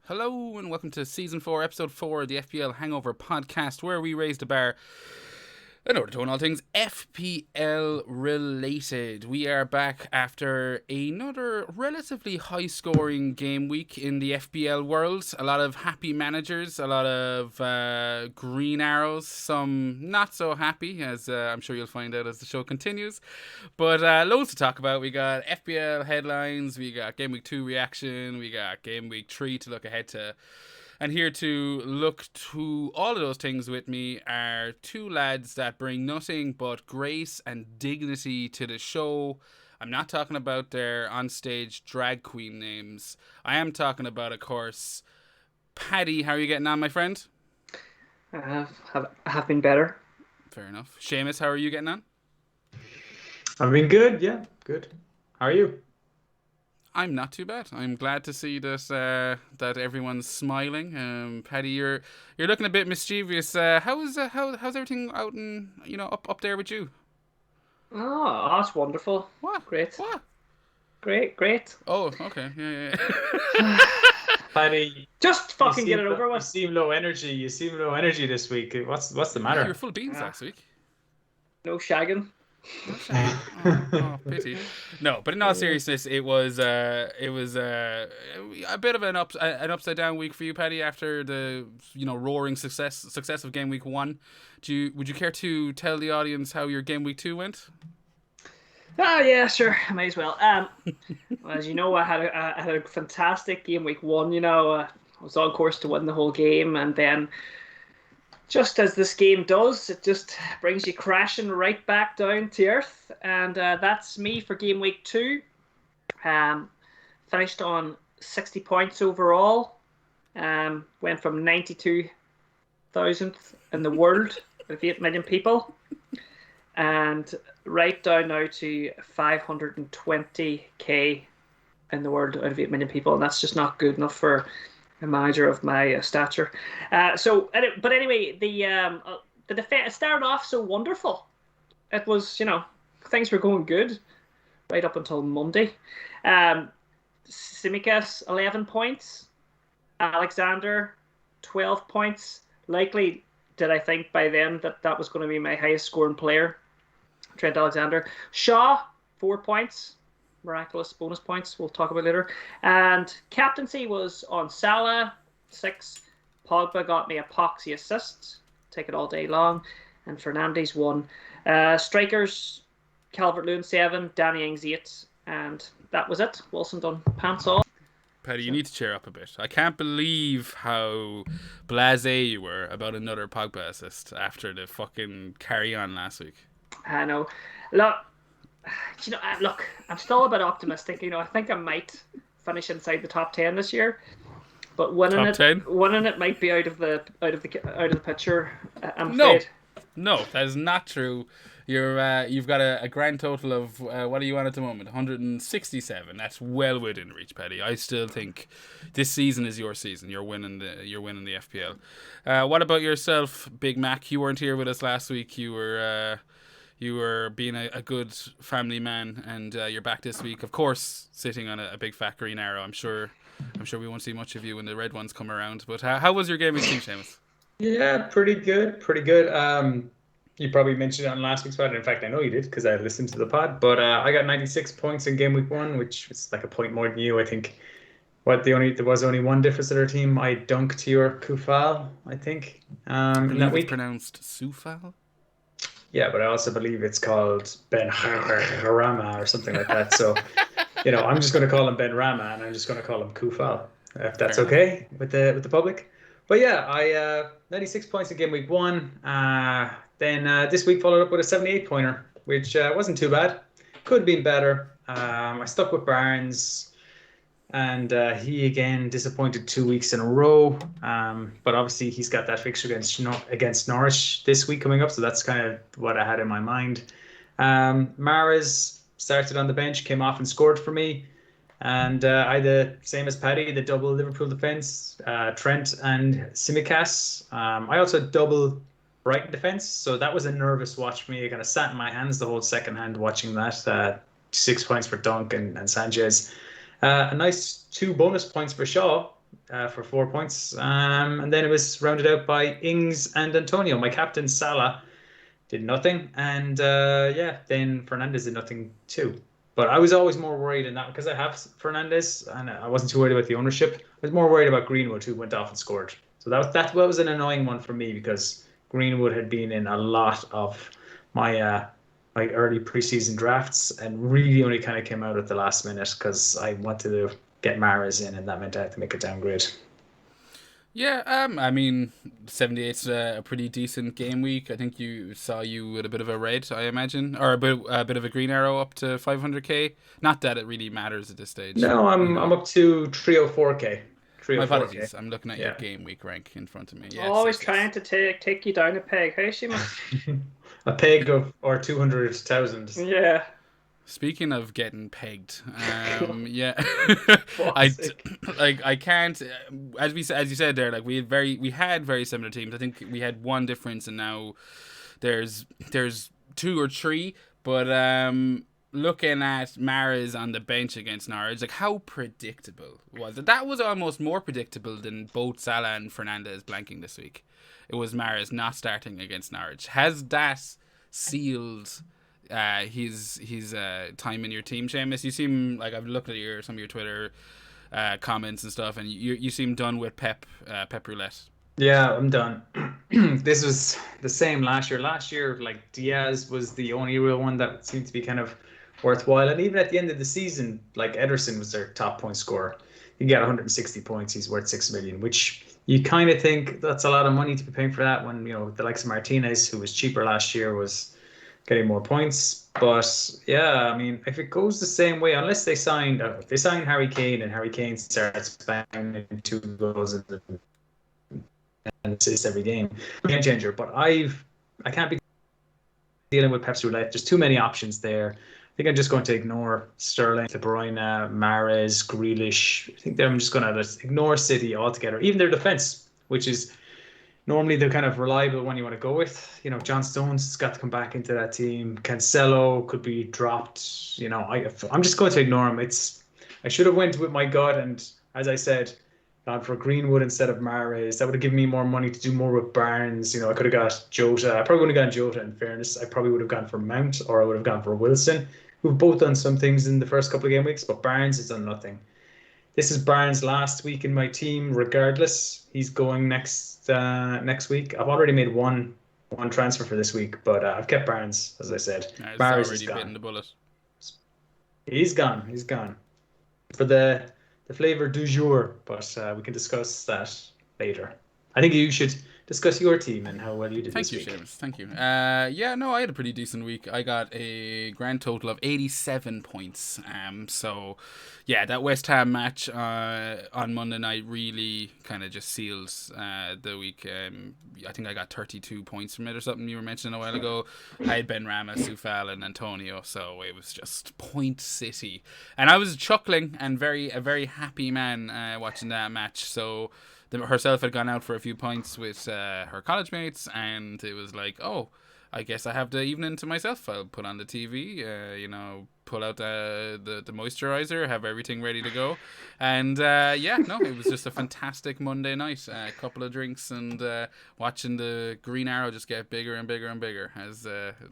Hello and welcome to Season 4, Episode 4 of the FPL Hangover podcast, where we raise the bar in order to own all things FPL related. We are back after another relatively high scoring game week in the FPL world. A lot of happy managers, a lot of green arrows, some not so happy, as I'm sure you'll find out as the show continues. But loads to talk about. We got FPL headlines, we got Game Week 2 reaction, we got Game Week 3 to look ahead to. And here to look to all of those things with me are two lads that bring nothing but grace and dignity to the show. I'm not talking about their onstage drag queen names. I am talking about, of course, Paddy. How are you getting on, my friend? I have been better. Fair enough. Seamus, how are you getting on? I've been good, yeah, good. How are you? I'm not too bad. I'm glad to see that that everyone's smiling. Paddy, you're looking a bit mischievous. How's everything out in up there with you? Oh, that's wonderful. What? Great. What? Great. Oh, okay. Yeah. Paddy, Just fucking get it over You with. seem low energy. You seem low energy this week. What's the You matter? were full of beans last week. No shagging. Oh, pity. No, but in all seriousness, it was a bit of an upside down week for you, Paddy. After the roaring success of Game Week 1, would you care to tell the audience how your Game Week 2 went? Yeah, sure. I might as well. As you know, I had a fantastic Game Week 1. I was on course to win the whole game, and then, just as this game does, it just brings you crashing right back down to earth. And that's me for Game Week 2. Finished on 60 points overall. Went from 92,000th in the world of 8 million people. And right down now to 520k in the world out of 8 million people. And that's just not good enough for a manager of my stature. But anyway, the defense started off so wonderful. It was, things were going good right up until Monday. Simicas 11 points, Alexander 12 points. Likely did I think by then that was going to be my highest scoring player, Trent Alexander. Shaw 4 points. Miraculous bonus points we'll talk about later. And captaincy was on Salah 6. Pogba got me a poxy assist, take it all day long, and Fernandes 1. Strikers, Calvert-Lewin 7, Danny Ings 8, and that was it. Wilson done pants off. Paddy, you need to cheer up a bit. I can't believe how blasé you were about another Pogba assist after the fucking carry on last week. I know. Look, I'm still a bit optimistic. I think I might finish inside the top 10 this year, but winning it might be out of the picture. I'm afraid. No, that is not true. You've got a grand total of what are you on at the moment? 167. That's well within reach, Paddy. I still think this season is your season. You're winning the FPL. What about yourself, Big Mac? You weren't here with us last week. You were being a good family man, and you're back this week, of course, sitting on a big fat green arrow. I'm sure we won't see much of you when the red ones come around. But how was your game week 2, Seamus? Yeah, pretty good. You probably mentioned it on last week's pod. In fact, I know you did because I listened to the pod. But I got 96 points in Game Week 1, which was like a point more than you. I think there was only one difference in our team. I dunked your Kufal, I think, in that week. It's pronounced Sufal? Yeah, but I also believe it's called Ben Rama or something like that. So, I'm just going to call him Ben Rama, and I'm just going to call him Kufal, if that's okay with the public. But yeah, I 96 points in Game Week 1. Then this week followed up with a 78 pointer, which wasn't too bad. Could have been better. I stuck with Barnes, and he again disappointed 2 weeks in a row. But obviously he's got that fixture against Norwich this week coming up, so that's kind of what I had in my mind. Mahrez started on the bench, came off and scored for me. And I, the same as Paddy, the double Liverpool defence, Trent and Simicas. I also double Brighton defence, so that was a nervous watch for me. I kind of sat in my hands the whole second hand watching that. 6 points for Dunk and Sanchez. A nice 2 bonus points for Shaw, for 4 points. And then it was rounded out by Ings and Antonio. My captain, Salah, did nothing. And then Fernandez did nothing too. But I was always more worried in that because I have Fernandez and I wasn't too worried about the ownership. I was more worried about Greenwood, who went off and scored. So that was an annoying one for me because Greenwood had been in a lot of my early preseason drafts and really only kind of came out at the last minute because I wanted to get Mahrez in, and that meant I had to make a downgrade. Yeah, I mean, 78's a pretty decent game week. I think you with a bit of a red, I imagine, or a bit of a green arrow up to 500k. Not that it really matters at this stage. No, I'm up to 304k. My apologies. I'm looking at your game week rank in front of me. Yes, always trying to take you down a peg. Hey, Seamus? A peg or 200,000. Yeah. Speaking of getting pegged, yeah, I can't. As you said there, like we had very similar teams. I think we had one difference, and now there's 2 or 3. But looking at Mahrez on the bench against Norwich, like how predictable was it? That was almost more predictable than both Salah and Fernandez blanking this week. It was Mahrez not starting against Norwich. Has that sealed his time in your team, Seamus? You seem like, I've looked at some of your Twitter comments and stuff, and you seem done with Pep Roulette. Yeah, I'm done. This was the same last year. Last year, like Diaz was the only real one that seemed to be kind of worthwhile, and even at the end of the season, like Ederson was their top point scorer. He got 160 points. He's worth 6 million, which you kind of think that's a lot of money to be paying for that when, the likes of Martinez, who was cheaper last year, was getting more points. But yeah, I mean, if it goes the same way, unless they sign Harry Kane and Harry Kane starts banging 2 goals and assists every game changer. But I can't be dealing with Pepsi Roulette. There's too many options there. I think I'm just going to ignore Sterling, De Bruyne, Mahrez, Grealish. I think I'm just going to ignore City altogether. Even their defense, which is normally the kind of reliable one you want to go with. John Stones has got to come back into that team. Cancelo could be dropped. I'm just going to ignore him. I should have went with my gut, and as I said, gone for Greenwood instead of Mahrez. That would have given me more money to do more with Barnes. I could have got Jota. I probably wouldn't have gone Jota, in fairness. I probably would have gone for Mount, or I would have gone for Wilson, who've both done some things in the first couple of game weeks, but Barnes has done nothing. This is Barnes' last week in my team, regardless. He's going next week. I've already made one transfer for this week, but I've kept Barnes, as I said. Barnes is gone. Bitten the bullet. He's gone. For the flavor du jour, but we can discuss that later. I think you should discuss your team and how well you did this week. Thank you, Seamus. Thank you. I had a pretty decent week. I got a grand total of 87 points. So, yeah, that West Ham match on Monday night really kind of just seals the week. I think I got 32 points from it or something you were mentioning a while ago. I had Ben Rama, Soufal, and Antonio, so it was just point city. And I was chuckling and a very happy man watching that match. So herself had gone out for a few pints with her college mates, and it was like, oh, I guess I have the evening to myself. I'll put on the TV, pull out the moisturizer, have everything ready to go. And it was just a fantastic Monday night. A couple of drinks and watching the green arrow just get bigger and bigger and bigger. As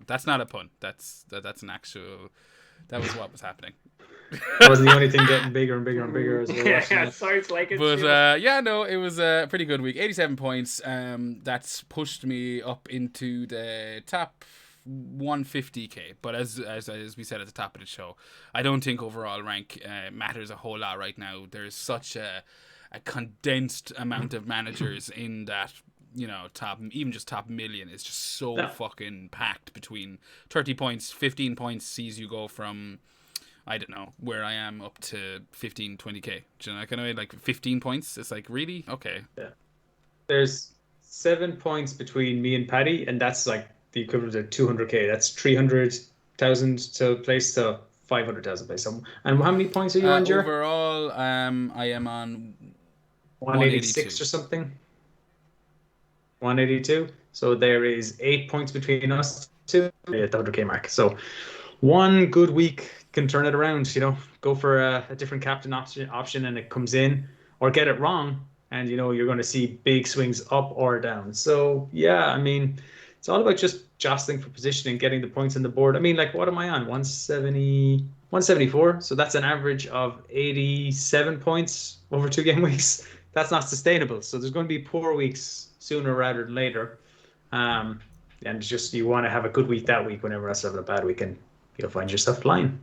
that's not a pun. That's an actual. That was what was happening. That was the only thing getting bigger and bigger and bigger as well. Yeah, it sounds like it. But it was a pretty good week. 87 points. That's pushed me up into the top 150k. But as we said at the top of the show, I don't think overall rank matters a whole lot right now. There's such a condensed amount of managers in that. Top million is just so fucking packed. Between 30 points, 15 points sees you go from, I don't know, where I am up to 15, 20k. Do you know, kind of like 15 points? It's like, really? Okay. Yeah. There's 7 points between me and Paddy, and that's like the equivalent of 200k. That's 300,000 to place to 500,000 place. And how many points are you on, Jer? Overall, I am on 186 or something. 182. So there is 8 points between us two at the 100k mark. So one good week can turn it around. Go for a different captain option and it comes in. or get it wrong, and you're going to see big swings up or down. So yeah, I mean, it's all about just jostling for position and getting the points on the board. I mean, like, what am I on? 170, 174. So that's an average of 87 points over 2 game weeks. That's not sustainable. So there's going to be poor weeks sooner rather than later. And just you want to have a good week that week whenever else having a bad week, and you'll find yourself flying.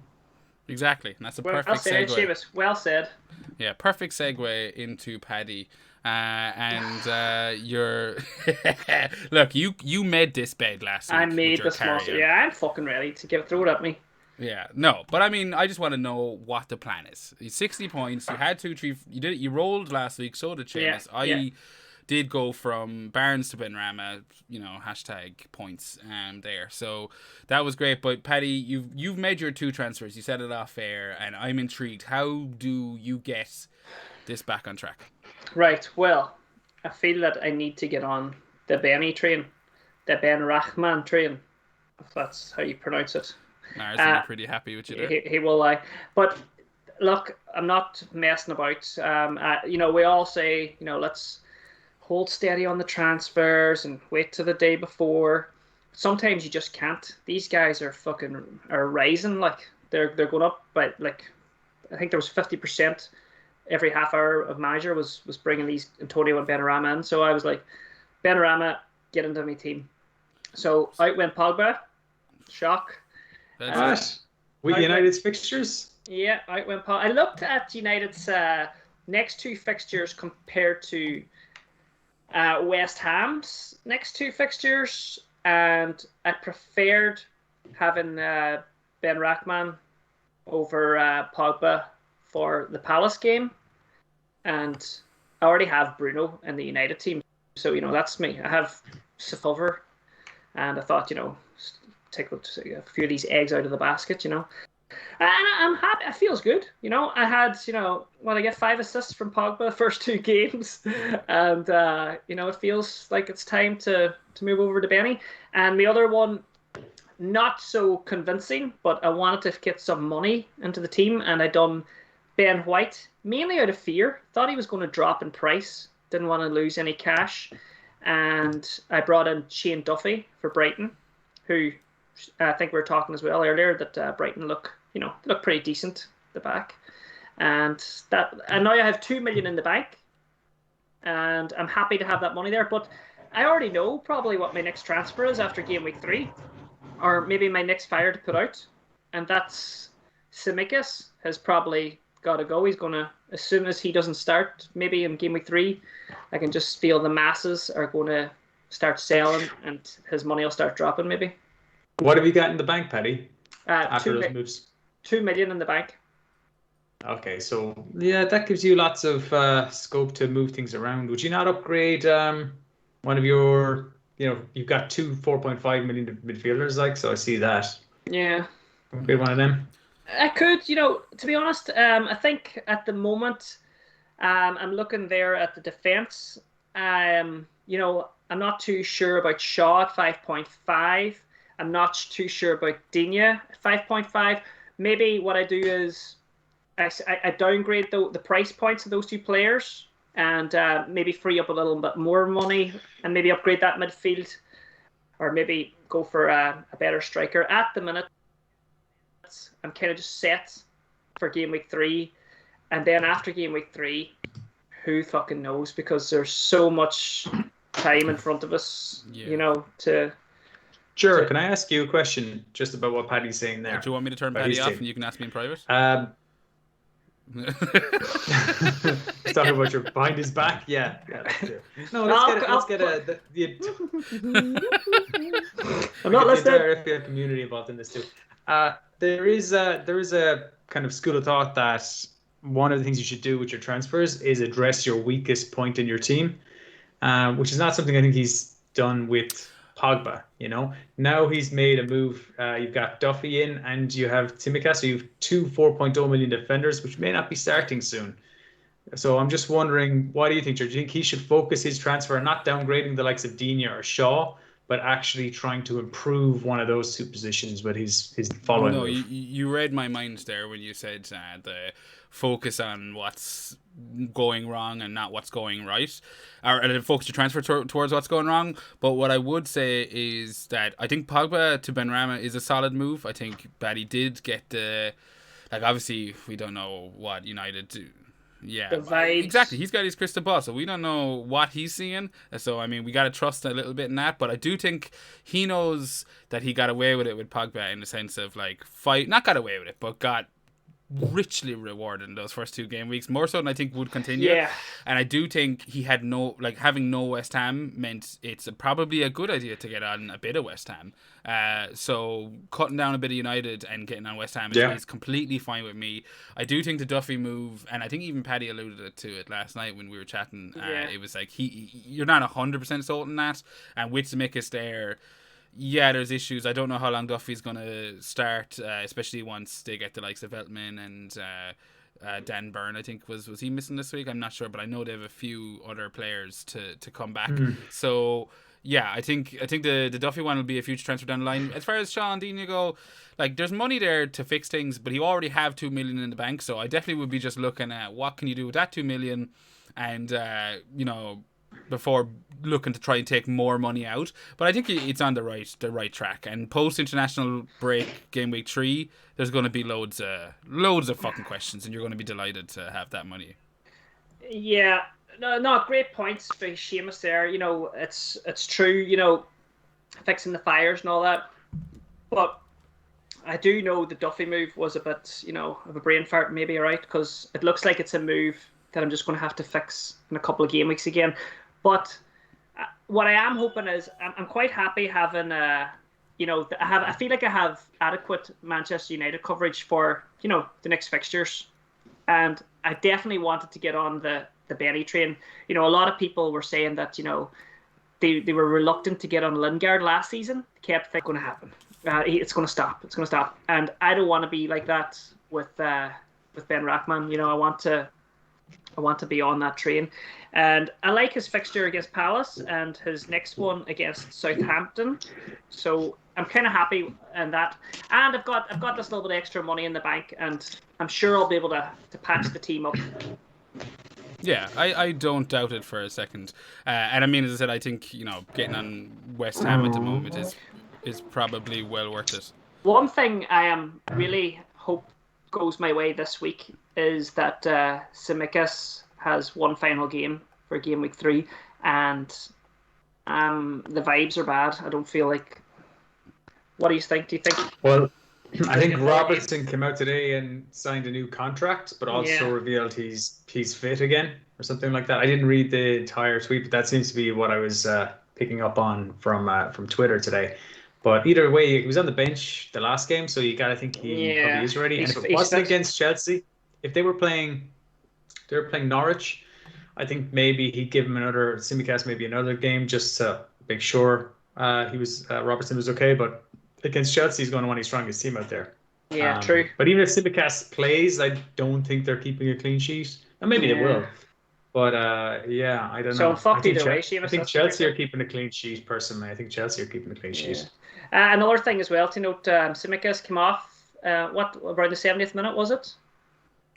Exactly. And that's a Well perfect said, segue. Seamus. Well said. Yeah, perfect segue into Paddy. And you're look, you made this bed last week. I made this muscle. Yeah, I'm fucking ready to throw it at me. Yeah, no, but I mean, I just want to know what the plan is. 60 points. You had 2-3. You did it. You rolled last week. So did Seamus. I did go from Barnes to Benrahma, hashtag points there. So that was great. But Paddy, you've made your 2 transfers. You said it off air, and I'm intrigued. How do you get this back on track? Right. Well, I feel that I need to get on the Benny train, the Ben Rahman train, if that's how you pronounce it. Mars will be pretty happy with you there. He will lie. But look, I'm not messing about. We all say, let's hold steady on the transfers and wait till the day before. Sometimes you just can't. These guys are rising. Like they're going up by I think there was 50% every half hour of manager was bringing these Antonio and Benrahma in. So I was like, Benrahma, get into my team. So out went Pogba. Shock. What? With United's fixtures? Yeah, out went Pogba. I looked at United's next 2 fixtures compared to West Ham's next 2 fixtures, and I preferred having Benrahma over Pogba for the Palace game, and I already have Bruno in the United team, so that's me. I have Seamus, and I thought take a few of these eggs out of the basket, and I'm happy. It feels good, I had I get 5 assists from Pogba the first 2 games, and it feels like it's time to move over to Benny. And the other one, not so convincing, but I wanted to get some money into the team, and I done Ben White mainly out of fear. Thought he was going to drop in price. Didn't want to lose any cash, and I brought in Shane Duffy for Brighton, who I think we were talking as well earlier that Brighton look pretty decent at the back, and now I have 2 million in the bank, and I'm happy to have that money there. But I already know probably what my next transfer is after game week 3, or maybe my next fire to put out, and that's Seamus has probably got to go. He's gonna, as soon as he doesn't start, maybe in game week 3, I can just feel the masses are going to start selling, and his money will start dropping maybe. What have you got in the bank, Paddy? After those moves? 2 million in the bank. Okay, so yeah, that gives you lots of scope to move things around. Would you not upgrade one of your, you've got 2 4.5 million midfielders, so I see that. Yeah. Upgrade one of them. I could, to be honest, I think at the moment, I'm looking there at the defense. I'm not too sure about Shaw at 5.5. I'm not too sure about Digne at 5.5. Maybe what I do is I downgrade the price points of those 2 players, and maybe free up a little bit more money, and maybe upgrade that midfield, or maybe go for a better striker. At the minute, I'm kind of just set for game week 3, and then after game week 3, who fucking knows, because there's so much time in front of us, to... Sure. Can I ask you a question just about what Paddy's saying there? Do you want me to turn Paddy off and you can ask me in private? He's talking about your behind his back. Yeah. No, let's get I'm not listening. The FPL community involved in this too. There is a kind of school of thought that one of the things you should do with your transfers is address your weakest point in your team, which is not something I think he's done with Pogba. Now he's made a move. You've got Duffy in, and you have Tsimikas, so you have 2 4.0 million defenders, which may not be starting soon. So I'm just wondering, what do you think, George? Do you think he should focus his transfer, not downgrading the likes of Digne or Shaw, but actually trying to improve one of those 2 positions with his following move? You read my mind there when you said the focus on what's going wrong and not what's going right, or focus your transfer towards what's going wrong. But what I would say is that I think Pogba to Benrahma is a solid move. I think Paddy did get the, like, obviously we don't know what United do. Yeah, The vibes. exactly. He's got his crystal ball, so we don't know what he's seeing. So I mean, we got to trust a little bit in that. But I do think he knows that he got away with it with Pogba in the sense of like not got away with it, but got richly rewarded in those first 2 game weeks, more so than I think would continue. Yeah. And I do think he had having no West Ham meant it's probably a good idea to get on a bit of West Ham. So cutting down a bit of United and getting on West Ham is completely fine with me. I do think the Duffy move, and I think even Paddy alluded to it last night when we were chatting, it was like you're not 100% sold on that, and with Zemeckis there, yeah, there's issues. I don't know how long Duffy's going to start, especially once they get the likes of Veltman and Dan Byrne, I think, was he missing this week? I'm not sure, but I know they have a few other players to come back. So, yeah, I think the Duffy one will be a future transfer down the line. As far as Sean Dina go, like, there's money there to fix things, but he already have 2 million in the bank, so I definitely would be just looking at what can you do with that 2 million and, before looking to try and take more money out. But I think it's on the right track. And post international break, game week 3, there's going to be loads of fucking questions, and you're going to be delighted to have that money. Yeah, no, great points by Seamus there. It's true. Fixing the fires and all that. But I do know the Duffy move was a bit, of a brain fart, maybe, right? Because it looks like it's a move that I'm just going to have to fix in a couple of game weeks again. But what I am hoping is I'm quite happy having I feel like I have adequate Manchester United coverage for the next fixtures, and I definitely wanted to get on the Benny train. A lot of people were saying that they were reluctant to get on Lingard last season. Kept thinking going to happen. It's going to stop. It's going to stop, and I don't want to be like that with Ben Rackman. I want to be on that train. And I like his fixture against Palace and his next one against Southampton. So I'm kind of happy in that. And I've got this little bit of extra money in the bank, and I'm sure I'll be able to patch the team up. Yeah, I don't doubt it for a second. And I mean, as I said, I think, getting on West Ham at the moment is probably well worth it. One thing I am really hope goes my way this week is that Zemeckis has one final game for game week 3, and the vibes are bad. I don't feel like. What do you think? Do you think? Well, I think Robertson came out today and signed a new contract, but also revealed he's fit again or something like that. I didn't read the entire tweet, but that seems to be what I was picking up on from Twitter today. But either way, he was on the bench the last game, so you gotta think he probably is ready. And if it wasn't against Chelsea, if they were playing Norwich, I think maybe he'd give him Simicast maybe another game just to make sure Robertson was okay. But against Chelsea, he's going to want his strongest team out there. Yeah, true. But even if Simicast plays, I don't think they're keeping a clean sheet. And maybe they will. But I don't know. So fucked either way, Seamus. I think Chelsea are keeping a clean sheet, personally. I think Chelsea are keeping a clean sheet. Another thing as well to note, Simicast came off, around the 70th minute, was it?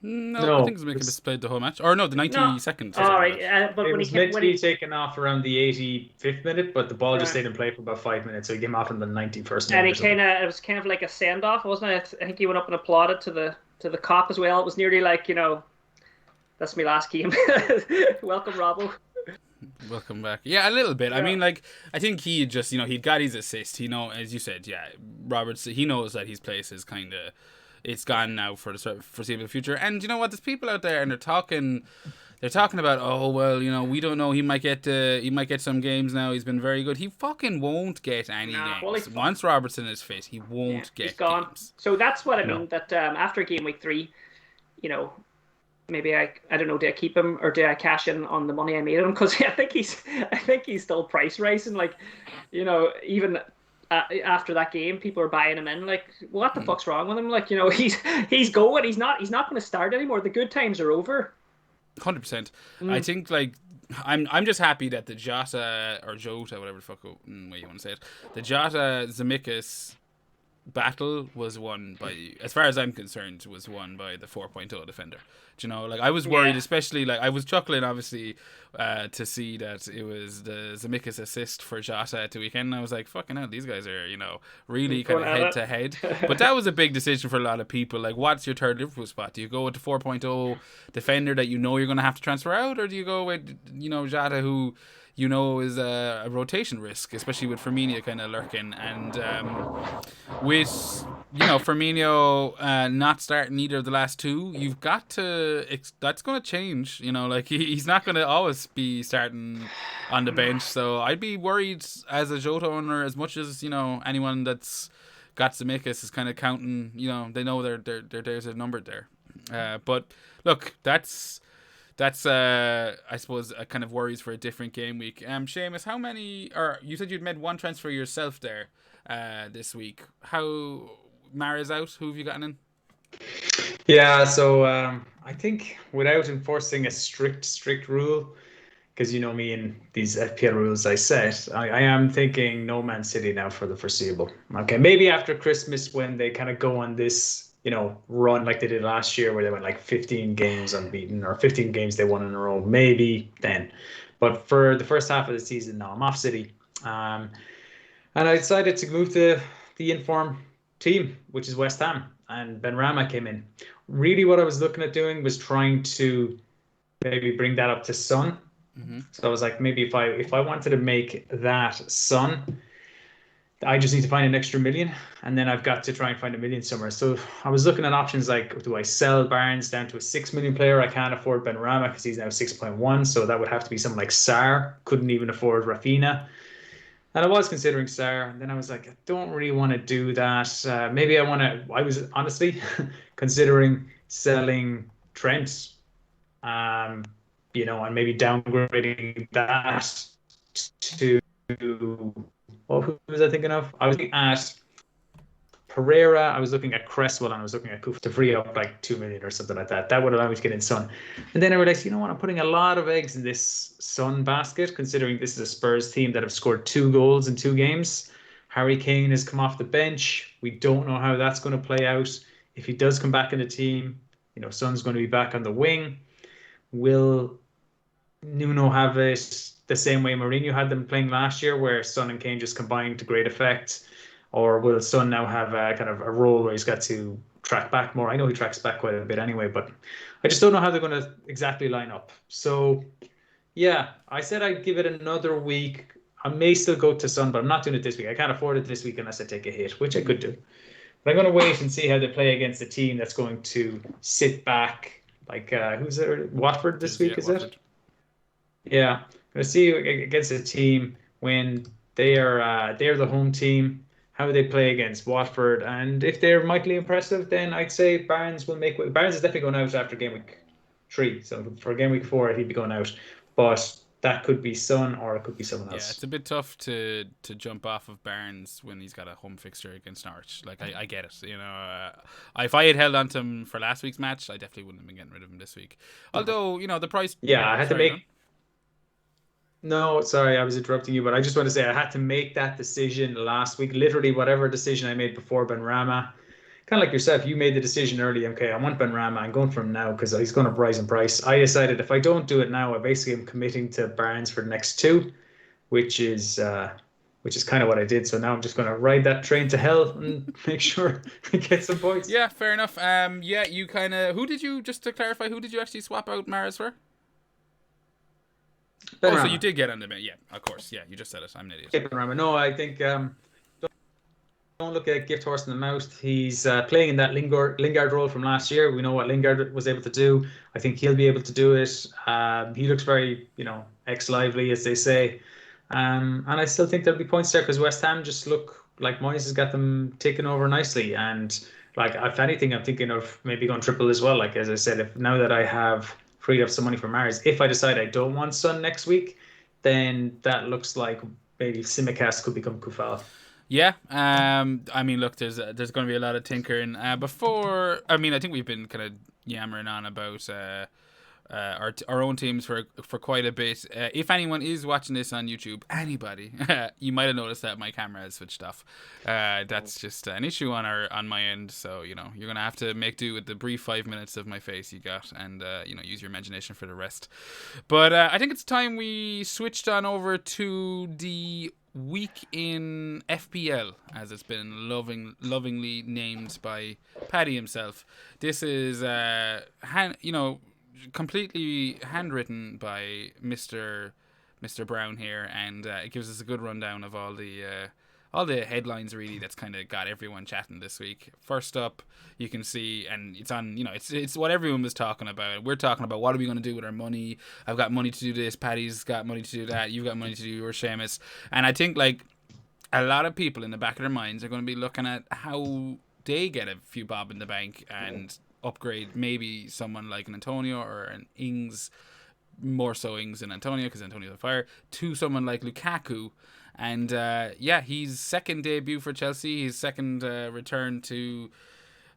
No, I think Zemeckis played the whole match. Or no, the 92nd. All right, but it when was meant to be taken off around the 85th minute, but the ball just stayed in play for about 5 minutes, so he came off in the 91st minute. And it was kind of like a send off, wasn't it? I think he went up and applauded to the cop as well. It was nearly like, that's my last game. Welcome, Robbo. Welcome back. Yeah, a little bit. Yeah. I mean, like, I think he just, he'd got his assist. As you said, Roberts, he knows that his place is kind of, it's gone now for the foreseeable future. And you know what? There's people out there, and they're talking about, oh well, we don't know. He might get some games now. He's been very good. He fucking won't get any games. Once Robertson is fit, he won't get. He's gone. Games. So that's what I mean. That after game week 3, maybe I don't know. Do I keep him or do I cash in on the money I made him? Because I think he's still price rising. Like, even. After that game, people are buying him in. Like, what the fuck's wrong with him? Like, he's going. He's not going to start anymore. The good times are over. 100%. I think like I'm just happy that the Jota or Jota, whatever the fuck way you want to say it, the Jota Zemeckis battle was won by, as far as I'm concerned, was won by the 4.0 defender. Do you know, like I was worried, especially like I was chuckling obviously to see that it was the Zemeckis assist for Jota at the weekend. And I was like, fucking hell, these guys are, you know, really kind of head to head. But that was a big decision for a lot of people. Like, what's your third Liverpool spot? Do you go with the 4.0 defender that you know you're going to have to transfer out, or do you go with, you know, Jota, who you know is a rotation risk, especially with Firmino kind of lurking, and with, you know, Firmino not starting either of the last two, you've got to, that's going to change, you know, like he's not going to always be starting on the bench. So I'd be worried as a Jota owner, as much as, you know, anyone that's got Zemeckis is kind of counting, you know, they know there's a number there. But look, that's I suppose kind of worries for a different game week. Seamus, how many, or you said you'd made one transfer yourself there this week. How, Mara's out, who have you gotten in? Yeah, so I think without enforcing a strict rule, because you know me and these FPL rules I set, I am thinking no Man City now for the foreseeable. Okay, maybe after Christmas when they kind of go on this, you know, run like they did last year where they went like 15 games unbeaten, or 15 games they won in a row, maybe then. But for the first half of the season, no, I'm off City. And I decided to move to the informed team, which is West Ham, and Benrahma came in. Really what I was looking at doing was trying to maybe bring that up to Son. Mm-hmm. So I was like, maybe if I wanted to make that Son, I just need to find an extra million, and then I've got to try and find a million somewhere. So I was looking at options like, do I sell Barnes down to a 6 million player? I can't afford Benrahma because he's now 6.1, so that would have to be someone like Sarr. Couldn't even afford Rafinha. And I was considering Sarr, and then I was like, I don't really want to do that. Maybe I was honestly considering selling Trent, you know, and maybe downgrading that to, who was I thinking of? I was looking at Pereira, I was looking at Cresswell, and I was looking at Kuf to free up like 2 million or something like that. That would allow me to get in Son. And then I realized, you know what, I'm putting a lot of eggs in this Son basket, considering this is a Spurs team that have scored 2 goals in 2 games. Harry Kane has come off the bench. We don't know how that's going to play out. If he does come back in the team, you know, Son's going to be back on the wing. Will Nuno have it the same way Mourinho had them playing last year, where Son and Kane just combined to great effect? Or will Son now have a kind of a role where he's got to track back more? I know he tracks back quite a bit anyway, but I just don't know how they're going to exactly line up. So, yeah, I said I'd give it another week. I may still go to Son, but I'm not doing it this week. I can't afford it this week unless I take a hit, which I could do. But I'm going to wait and see how they play against a team that's going to sit back. Like, who's there? Watford this week, is Watford. It? Yeah. I'm going to see against a team when they're the home team, how they play against Watford, and if they're mightily impressive, then I'd say Barnes will make. Barnes is definitely going out after game week 3. So for game week 4, he'd be going out. But that could be Son, or it could be someone else. Yeah, it's a bit tough to jump off of Barnes when he's got a home fixture against Norwich. Like I get it, you know. If I had held on to him for last week's match, I definitely wouldn't have been getting rid of him this week. Although, you know, the price. Yeah, I had to make. No, sorry, I was interrupting you, but I just want to say I had to make that decision last week. Literally, whatever decision I made before Benrahma, kind of like yourself, you made the decision early. Okay, I want Benrahma. I'm going for him now because he's going to rise in price. I decided if I don't do it now, I basically am committing to Barnes for the next 2, which is kind of what I did. So now I'm just going to ride that train to hell and make sure I get some points. Yeah, fair enough. Yeah, you kind of. Just to clarify, who did you actually swap out Mahrez for? Benrahma. Oh, so you did get on the bench. Yeah, of course. Yeah, you just said it. I'm an idiot. Benrahma. No, I think don't look at gift horse in the mouth. He's playing in that Lingard role from last year. We know what Lingard was able to do. I think he'll be able to do it. He looks very, you know, ex-lively, as they say. And I still think there'll be points there because West Ham just look like Moyes has got them taken over nicely. And like, if anything, I'm thinking of maybe going triple as well. Like, as I said, if now that I have freed up some money for Mahrez, if I decide I don't want Son next week, then that looks like maybe Simicast could become Kufal. Yeah, I mean, look, there's going to be a lot of tinkering. I think we've been kind of yammering on about our own teams for quite a bit. If anyone is watching this on YouTube, anybody, you might have noticed that my camera has switched off. That's just an issue on my end. So you're gonna have to make do with the brief 5 minutes of my face you got, and use your imagination for the rest. But I think it's time we switched on over to the week in FPL, as it's been lovingly named by Paddy himself. This is completely handwritten by Mr. Brown here, and it gives us a good rundown of all the headlines really that's kind of got everyone chatting this week. First up, you can see, and it's on, it's what everyone was talking about. We're talking about what are we going to do with our money. I've got money to do this, Paddy's got money to do that, you've got money to do your Seamus. And I think like a lot of people in the back of their minds are going to be looking at how they get a few bob in the bank and upgrade maybe someone like an Antonio or an Ings, more so Ings than Antonio because Antonio's on fire, to someone like Lukaku. And his second debut for Chelsea, his second return to,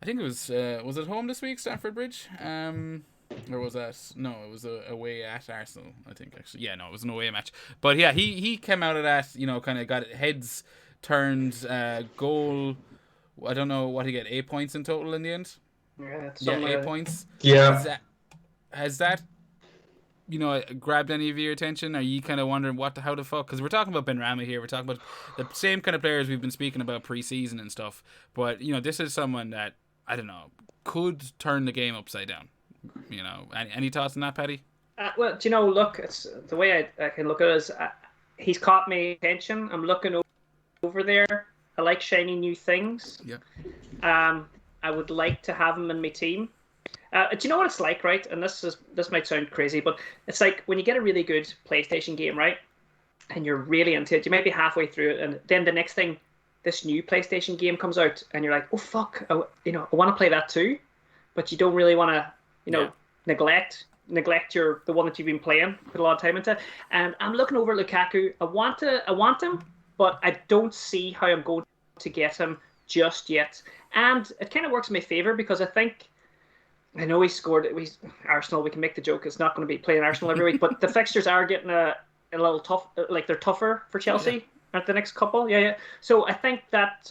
I think it was it home this week, Stamford Bridge? Or was that? No, it was away at Arsenal, I think, actually. Yeah, no, it was an away match. But yeah, he came out of that, kind of got heads turned, goal. I don't know what he got, 8 points in total in the end. Yeah, 8 points. Yeah. Has that grabbed any of your attention? Are you kind of wondering how the fuck? Because we're talking about Benrahma here. We're talking about the same kind of players we've been speaking about pre-season and stuff. But this is someone that, I don't know, could turn the game upside down. Any thoughts on that, Paddy? Well, look, it's the way I can look at it is he's caught my attention. I'm looking over there. I like shiny new things. Yeah. I would like to have him in my team. Do you know what it's like, right? And this might sound crazy, but it's like when you get a really good PlayStation game, right? And you're really into it. You might be halfway through it, and then the next thing, this new PlayStation game comes out, and you're like, oh fuck, I want to play that too, but you don't really want to, neglect the one that you've been playing, put a lot of time into. And I'm looking over Lukaku. I want him, but I don't see how I'm going to get him just yet. And it kind of works in my favor because I know he scored. Arsenal. We can make the joke. It's not going to be playing Arsenal every week, but the fixtures are getting a little tough. Like they're tougher for Chelsea at the next couple. Yeah. So I think that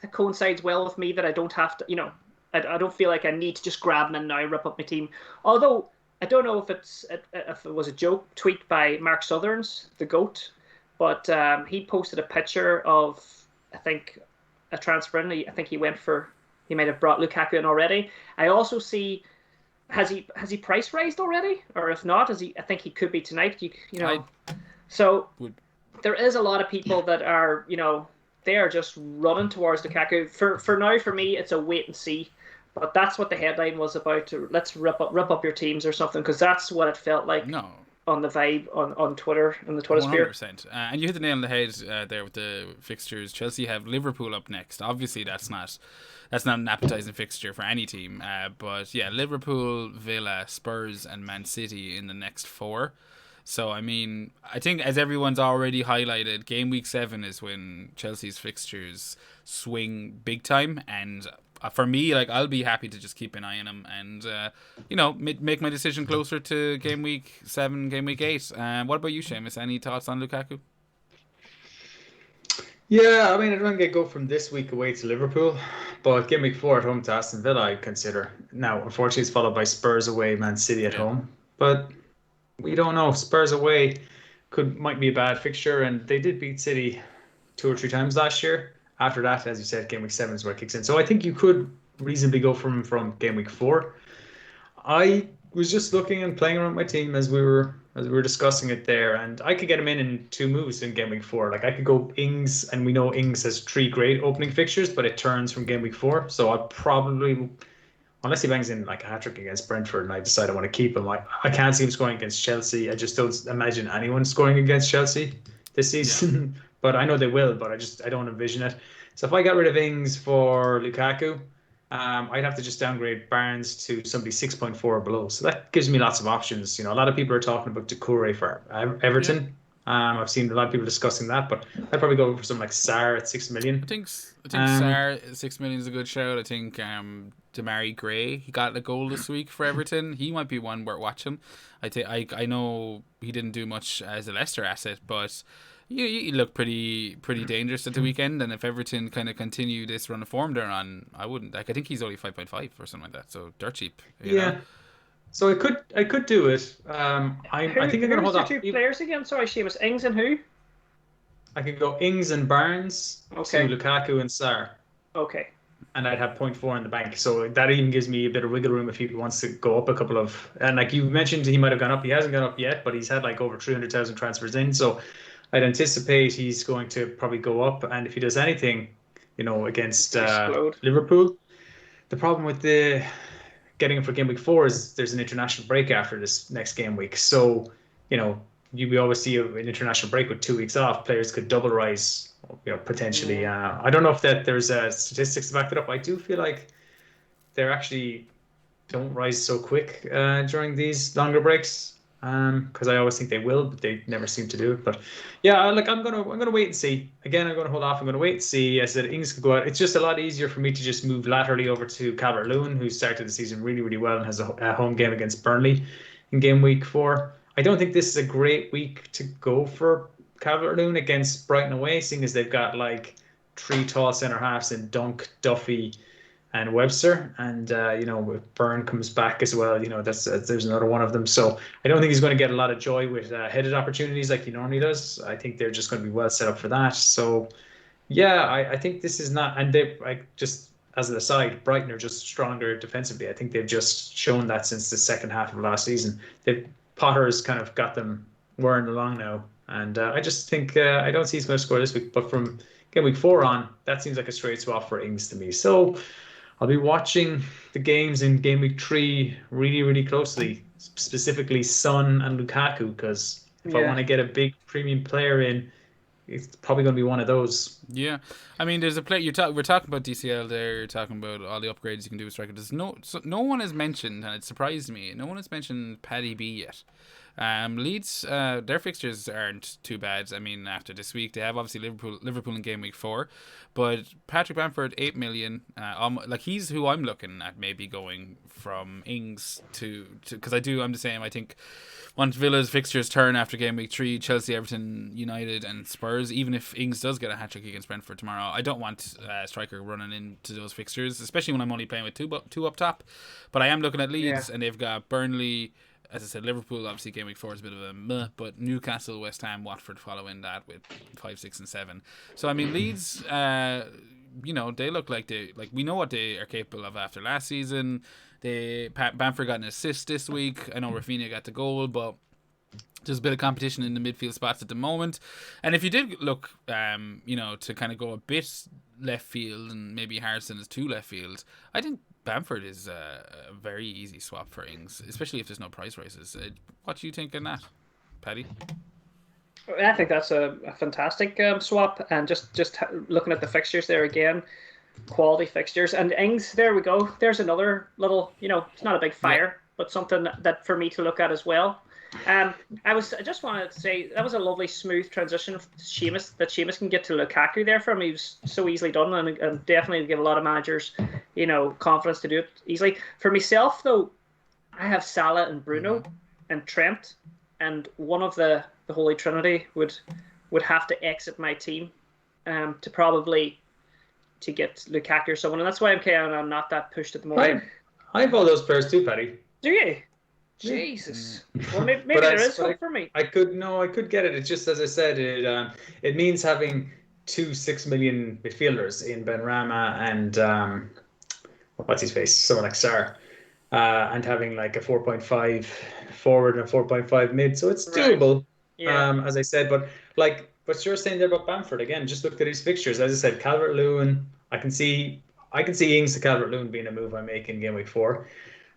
it coincides well with me that I don't have to. I don't feel like I need to just grab him and now rip up my team. Although I don't know if it was a joke tweet by Mark Southerns, the GOAT, but he posted a picture of, I think, a transfer. I think he might have brought Lukaku in already. I also see, has he price raised already? Or if not, I think he could be tonight. There is a lot of people that are, they are just running towards Lukaku. For now, for me, it's a wait and see. But that's what the headline was about. Let's rip up your teams or something, because that's what it felt like. No. On the vibe on Twitter, in the Twitter sphere. 100%. And you hit the nail on the head there with the fixtures. Chelsea have Liverpool up next. Obviously, that's not an appetizing fixture for any team. But yeah, Liverpool, Villa, Spurs, and Man City in the next 4. So I mean, I think as everyone's already highlighted, game week 7 is when Chelsea's fixtures swing big time, and for me, like, I'll be happy to just keep an eye on him and, make my decision closer to game week 7, game week 8. What about you, Seamus? Any thoughts on Lukaku? Yeah, I mean, I don't get go from this week away to Liverpool, but game week 4 at home to Aston Villa, I consider. Now, unfortunately, it's followed by Spurs away, Man City at home. But we don't know. Spurs away might be a bad fixture, and they did beat City 2 or 3 times last year. After that, as you said, game week 7 is where it kicks in. So I think you could reasonably go from game week 4. I was just looking and playing around my team as we were discussing it there, and I could get him in 2 moves in game week 4. Like I could go Ings, and we know Ings has 3 great opening fixtures, but it turns from game week 4. So I'll probably, unless he bangs in like a hat-trick against Brentford and I decide I want to keep him, I can't see him scoring against Chelsea. I just don't imagine anyone scoring against Chelsea this season. Yeah. But I know they will, but I don't envision it. So if I got rid of Ings for Lukaku, I'd have to just downgrade Barnes to somebody 6.4 or below. So that gives me lots of options. A lot of people are talking about Doucouré for Everton. I've seen a lot of people discussing that, but I'd probably go for something like Sarr at 6 million. I think Sarr 6 million is a good shout. I think Damari Gray, he got a goal this week for Everton. He might be one worth watching. I know he didn't do much as a Leicester asset, but you look pretty dangerous at the weekend. And if Everton kind of continue this run of form they're on, I wouldn't. Like, I think he's only 5.5 or something like that, so dirt cheap. You know? So I could do it. I think I'm gonna hold off. Who's the two players again? Sorry, Seamus. Ings and who? I could go Ings and Barnes to Lukaku and Sarr. Okay. And I'd have 0.4 in the bank. So that even gives me a bit of wiggle room if he wants to go up a couple of. And like you mentioned, he might have gone up. He hasn't gone up yet, but he's had like over 300,000 transfers in. So I'd anticipate he's going to probably go up. And if he does anything, against Liverpool, the problem with getting him for game week 4 is there's an international break after this next game week. So, we always see an international break with 2 weeks off. Players could double rise, potentially. I don't know if there's statistics to back it up. I do feel like they actually don't rise so quick during these longer breaks. Because I always think they will, but they never seem to do it. But yeah, I'm gonna wait and see. Again, I'm gonna hold off. I'm gonna wait and see. I said Ings could go out. It's just a lot easier for me to just move laterally over to Calvert-Lewin, who started the season really, really well and has a home game against Burnley in game week 4. I don't think this is a great week to go for Calvert-Lewin against Brighton away, seeing as they've got like 3 tall centre halves in Dunk, Duffy, and Webster, and if Byrne comes back as well, there's another one of them. So I don't think he's going to get a lot of joy with headed opportunities like he normally does. I think they're just going to be well set up for that. So yeah, I think this is not, and just as an aside, Brighton are just stronger defensively. I think they've just shown that since the second half of last season. Potter's kind of got them whirring along now, and I just think I don't see he's going to score this week. But from game week 4 on, that seems like a straight swap for Ings to me. So I'll be watching the games in game week 3 really, really closely, specifically Son and Lukaku, because if I want to get a big premium player in, it's probably going to be one of those. Yeah, I mean, there's a player we're talking about DCL there. You're talking about all the upgrades you can do with striker. There's no one has mentioned, and it surprised me. No one has mentioned Paddy I yet. Leeds, their fixtures aren't too bad. I mean, after this week, they have obviously Liverpool in game week 4, but Patrick Bamford, 8 million. He's who I'm looking at maybe going from Ings to because I'm the same. I think once Villa's fixtures turn after game week 3, Chelsea, Everton, United, and Spurs, even if Ings does get a hat trick against Brentford tomorrow, I don't want a striker running into those fixtures, especially when I'm only playing with two up top. But I am looking at Leeds, and they've got Burnley. As I said, Liverpool, obviously, game week 4 is a bit of a meh, but Newcastle, West Ham, Watford following that with 5, 6, and 7. So, I mean, Leeds, they look like we know what they are capable of after last season. Bamford got an assist this week. I know Rafinha got the goal, but there's a bit of competition in the midfield spots at the moment. And if you did look, to kind of go a bit left field, and maybe Harrison is too left field, I think Bamford is a very easy swap for Ings, especially if there's no price rises. What do you think on that, Paddy? I think that's a fantastic swap, and just looking at the fixtures there again, quality fixtures, and Ings, there we go. There's another little, it's not a big fire, but something that for me to look at as well. I just wanted to say that was a lovely smooth transition of Seamus, that Seamus can get to Lukaku there for him. He was so easily done, and definitely give a lot of managers, confidence to do it easily. For myself though, I have Salah and Bruno and Trent, and one of the Holy Trinity would have to exit my team to get Lukaku or someone, and that's why I'm not that pushed at the moment. I have all those players too, Paddy. Do you? Jesus. Well, maybe there is hope for me. I could get it. It's just, as I said, it means having 2 6 million midfielders in Benrahma and what's his face, someone like Sarr, and having like a 4.5 forward and a 4.5 mid. So it's doable, as I said. But like what you're saying there about Bamford, again, just look at his fixtures. As I said, Calvert-Lewin, I can see Ings to Calvert-Lewin being a move I make in game week 4.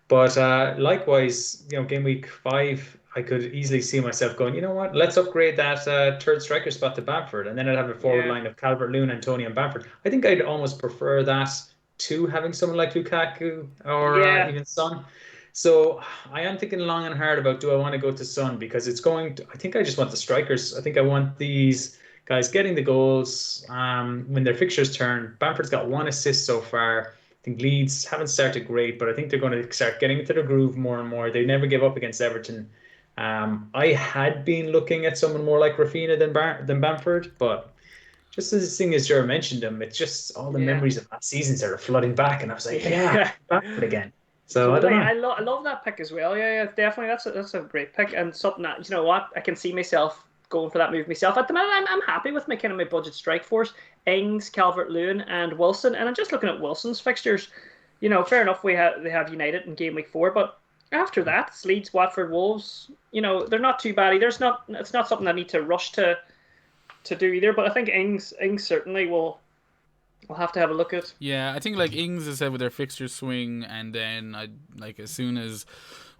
But likewise, game week 5, I could easily see myself going, you know what, let's upgrade that third striker spot to Bamford. And then I'd have a forward line of Calvert-Lewin, Antonio, and Bamford. I think I'd almost prefer that to having someone like Lukaku or even Son. So I am thinking long and hard about, do I want to go to Son, because it's going to, I think I just want the strikers. I think I want these guys getting the goals when their fixtures turn. Bamford's got 1 assist so far. I think Leeds haven't started great, but I think they're going to start getting into the groove more and more. They never give up against Everton. I had been looking at someone more like Rafinha than Bamford, but just as thing as Jared mentioned him, it's just all the memories of last season started flooding back, and I was like, yeah, Bamford again. So totally. I don't know. I love that pick as well. Yeah, definitely. That's a great pick, and something that, you know what, I can see myself going for that move myself. At the moment, I'm happy with my kind of my budget strike force: Ings, Calvert-Lewin, and Wilson. And I'm just looking at Wilson's fixtures. You know, fair enough. They have United in game week 4, but after that, it's Leeds, Watford, Wolves. You know, they're not too bad either. It's not something I need to rush to do either. But I think Ings certainly will. I'll have to have a look at. Yeah, I think like Ings has said with their fixture swing, and then like as soon as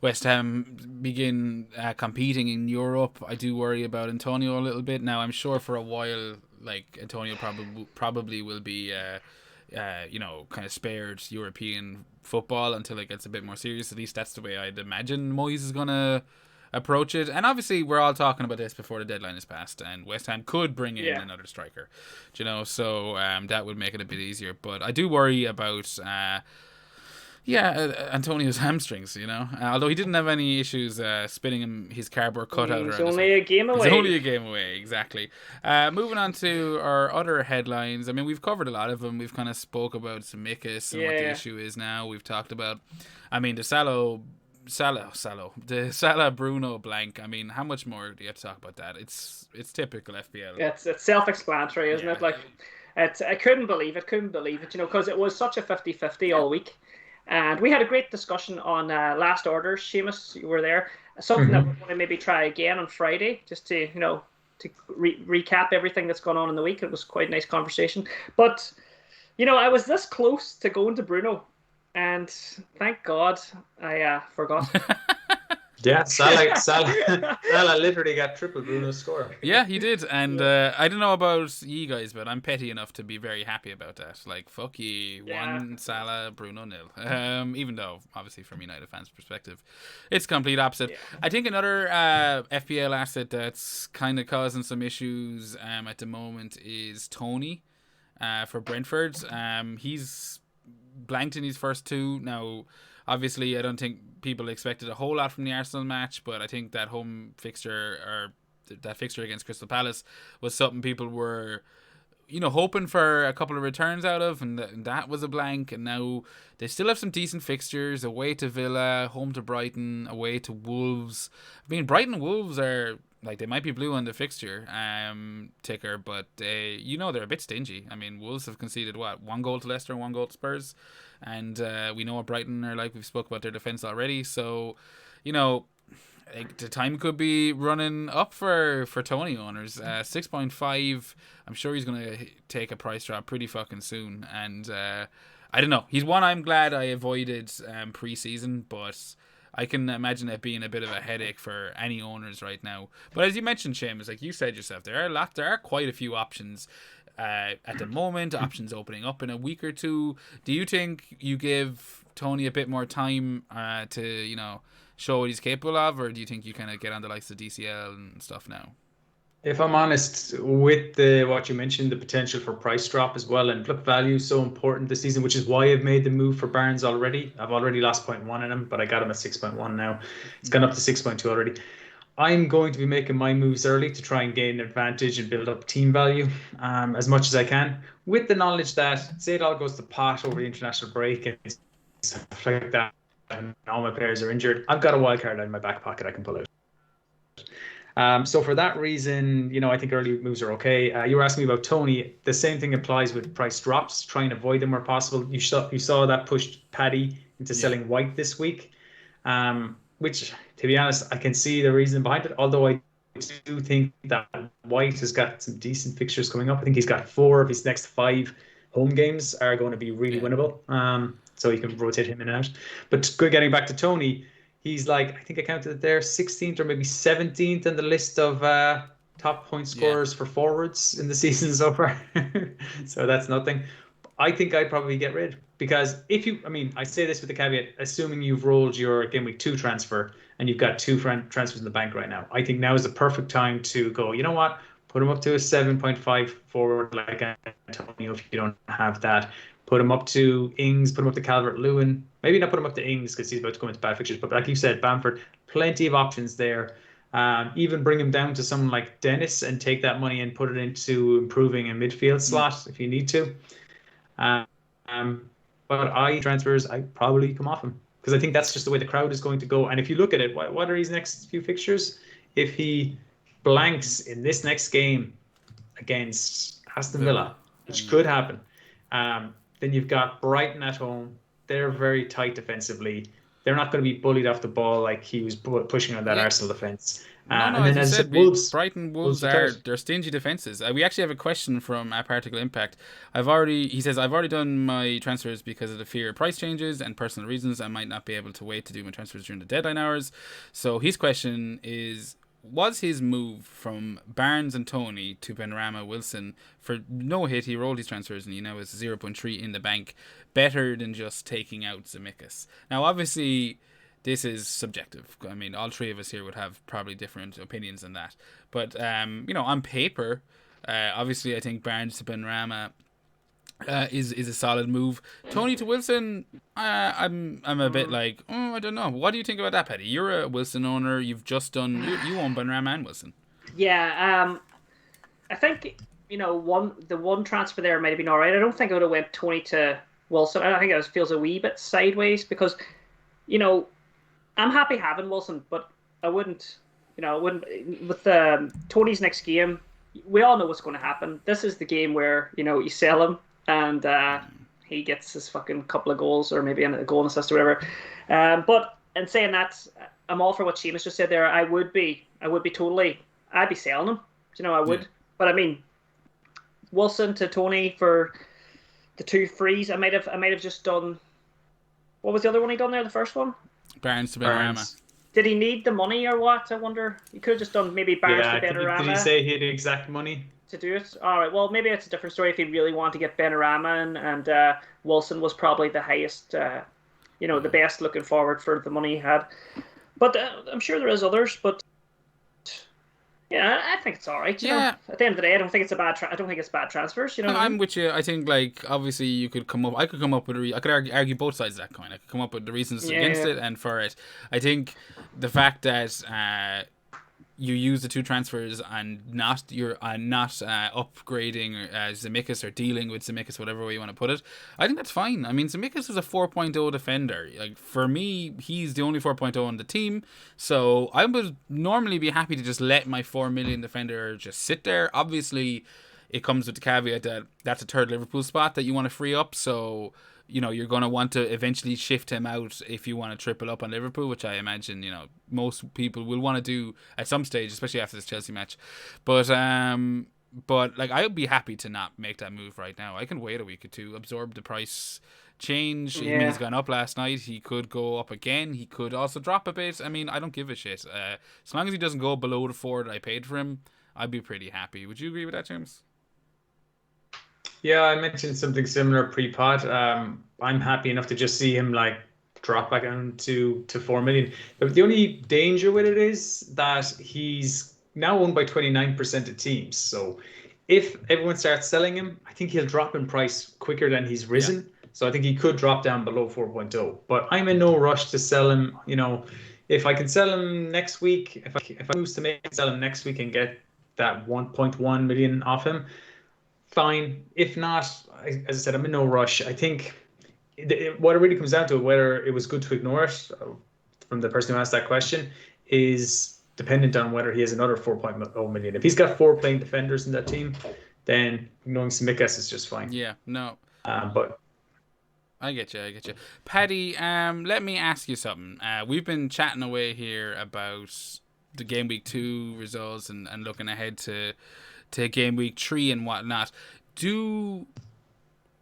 West Ham begin competing in Europe, I do worry about Antonio a little bit. Now I'm sure for a while, like Antonio probably will be, kind of spared European football until it gets a bit more serious. At least that's the way I'd imagine Moyes is gonna approach it. And obviously we're all talking about this before the deadline is passed, and West Ham could bring in another striker, so that would make it a bit easier. But I do worry about Antonio's hamstrings, although he didn't have any issues spinning his cardboard cutout. He's only a game away. He's only a game away, exactly. Moving on to our other headlines. I mean, we've covered a lot of them. We've kind of spoke about Seamus and what the issue is now. We've talked about, the Salah Bruno blank. I mean, how much more do you have to talk about that? It's typical FPL. It's self-explanatory, isn't it? Like, I couldn't believe it, because it was such a 50-50 all week. And we had a great discussion on last orders. Seamus, you were there. Something that we're going to maybe try again on Friday, just to recap everything that's gone on in the week. It was quite a nice conversation. But I was this close to going to Bruno, and thank God I forgot. Yeah, Salah literally got triple Bruno's score. Yeah, he did, and I don't know about you guys, but I'm petty enough to be very happy about that. Like, fuck you, 1 Salah, Bruno 0. Even though, obviously, from United fans' perspective, it's complete opposite. Yeah. I think another FPL asset that's kind of causing some issues at the moment is Tony for Brentford. He's blanked in his first 2 now. Obviously, I don't think people expected a whole lot from the Arsenal match, but I think that home fixture, or that fixture against Crystal Palace, was something people were, hoping for a couple of returns out of, and that was a blank. And now they still have some decent fixtures: away to Villa, home to Brighton, away to Wolves. I mean, Brighton and Wolves are, like, they might be blue on the fixture ticker, but they're a bit stingy. I mean, Wolves have conceded 1 goal to Leicester and 1 goal to Spurs, and we know what Brighton are like. We've spoke about their defence already, so the time could be running up for Tony owners. 6.5. I'm sure he's gonna take a price drop pretty fucking soon, and I don't know. He's one I'm glad I avoided pre-season, but I can imagine it being a bit of a headache for any owners right now. But as you mentioned, Seamus, like you said yourself, there are quite a few options at the moment. Options opening up in a week or two. Do you think you give Tony a bit more time to show what he's capable of, or do you think you kind of get on the likes of DCL and stuff now? If I'm honest, with what you mentioned, the potential for price drop as well, and look, value is so important this season, which is why I've made the move for Barnes already. I've already lost 0.1 in him, but I got him at 6.1 now. It's gone up to 6.2 already. I'm going to be making my moves early to try and gain an advantage and build up team value as much as I can, with the knowledge that, say it all goes to pot over the international break and stuff like that, and all my players are injured, I've got a wild card in my back pocket I can pull out. So for that reason, I think early moves are okay. You were asking me about Tony. The same thing applies with price drops. Try and avoid them where possible. You saw that pushed Paddy into selling White this week, which, to be honest, I can see the reason behind it. Although I do think that White has got some decent fixtures coming up. I think he's got 4 of his next 5 home games are going to be really winnable. So you can rotate him in and out. But getting back to Tony, he's like, I think I counted it there, 16th or maybe 17th in the list of top point scorers for forwards in the season so far. So that's nothing. I think I'd probably get rid, because I say this with the caveat, assuming you've rolled your game week 2 transfer and you've got 2 transfers in the bank right now. I think now is the perfect time to go, you know what? Put him up to a 7.5 forward like Antonio if you don't have that. Put him up to Ings, put him up to Calvert-Lewin. Maybe not put him up to Ings because he's about to come into bad fixtures, but like you said, Bamford, plenty of options there. Even bring him down to someone like Dennis and take that money and put it into improving a midfield slot if you need to. But transfers, I probably come off him because I think that's just the way the crowd is going to go. And if you look at it, what are his next few fixtures? If he blanks in this next game against Aston Villa, which could happen, then you've got Brighton at home. They're very tight defensively. They're not going to be bullied off the ball like he was pushing on that Arsenal defence. And then as you said, Wolves they're stingy defences. We actually have a question from Particle Impact. He says, I've already done my transfers because of the fear of price changes and personal reasons. I might not be able to wait to do my transfers during the deadline hours. So his question is, was his move from Barnes and Toney to Benrahma Wilson for no hit, he rolled his transfers and he now has 0.3 in the bank, better than just taking out Zemeckis? Now, obviously, this is subjective. I mean, all three of us here would have probably different opinions on that. But, on paper, obviously, I think Barnes to Benrahma is a solid move. Toney to Wilson, I'm a bit like, I don't know. What do you think about that, Paddy? You're a Wilson owner. You've just done you own Benrahma and Wilson. Yeah, I think the one transfer there might have been all right. I don't think I would have went Toney to Wilson. I think it feels a wee bit sideways because I'm happy having Wilson, but I wouldn't with Toney's next game. We all know what's going to happen. This is the game where you sell him and he gets his fucking couple of goals or maybe a goal and assist or whatever. But in saying that, I'm all for what Seamus just said there. I'd be selling him. I would. Yeah. But I mean, Wilson to Toney for the 2 frees. I might have just done. What was the other one he done there? The first one. Barnes to Benrahma. Did he need the money or what? I wonder. He could have just done maybe Barnes to Benrahma. Did he say he had exact money to do it? All right. Well, maybe it's a different story if he really wanted to get Benrahma and Wilson was probably the highest, the best looking forward for the money he had. But I'm sure there is others. But yeah, I think it's all right. At the end of the day, I don't think it's bad transfers. I'm with you. I think obviously I could come up with I could argue both sides of that coin. I could come up with the reasons against it and for it. I think the fact that you use the 2 transfers and not upgrading Zemeckis or dealing with Zemeckis, whatever way you want to put it, I think that's fine. I mean, Zemeckis is a 4.0 defender. Like, for me, he's the only 4.0 on the team, so I would normally be happy to just let my 4 million defender just sit there. Obviously, it comes with the caveat that that's a third Liverpool spot that you want to free up, so you're going to want to eventually shift him out if you want to triple up on Liverpool, which I imagine, most people will want to do at some stage, especially after this Chelsea match. But I would be happy to not make that move right now. I can wait a week or two, absorb the price change. Yeah. I mean, he's gone up last night. He could go up again. He could also drop a bit. I mean, I don't give a shit. As long as he doesn't go below the 4 that I paid for him, I'd be pretty happy. Would you agree with that, James? Yeah, I mentioned something similar pre-pod. I'm happy enough to just see him drop back down to 4 million. But the only danger with it is that he's now owned by 29% of teams. So if everyone starts selling him, I think he'll drop in price quicker than he's risen. Yeah. So I think he could drop down below 4.0. But I'm in no rush to sell him. If I can sell him next week, if I move to sell him next week and get that 1.1 million off him, fine. If not, as I said, I'm in no rush. I think what it really comes down to, whether it was good to ignore it from the person who asked that question, is dependent on whether he has another 4.0 million. If he's got 4 playing defenders in that team, then ignoring Zemeckis is just fine. Yeah, no. But I get you. Paddy, let me ask you something. We've been chatting away here about the game week 2 results and looking ahead to game week 3 and whatnot.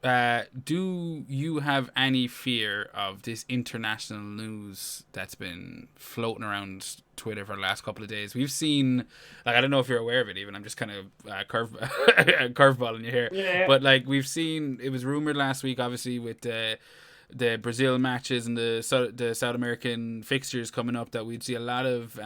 Do you have any fear of this international news that's been floating around Twitter for the last couple of days? We've seen, like, I don't know if you're aware of it even, I'm just kind of curveballing you here. Yeah. But, like, we've seen, it was rumored last week, obviously, with the Brazil matches and the South American fixtures coming up, that we'd see a lot of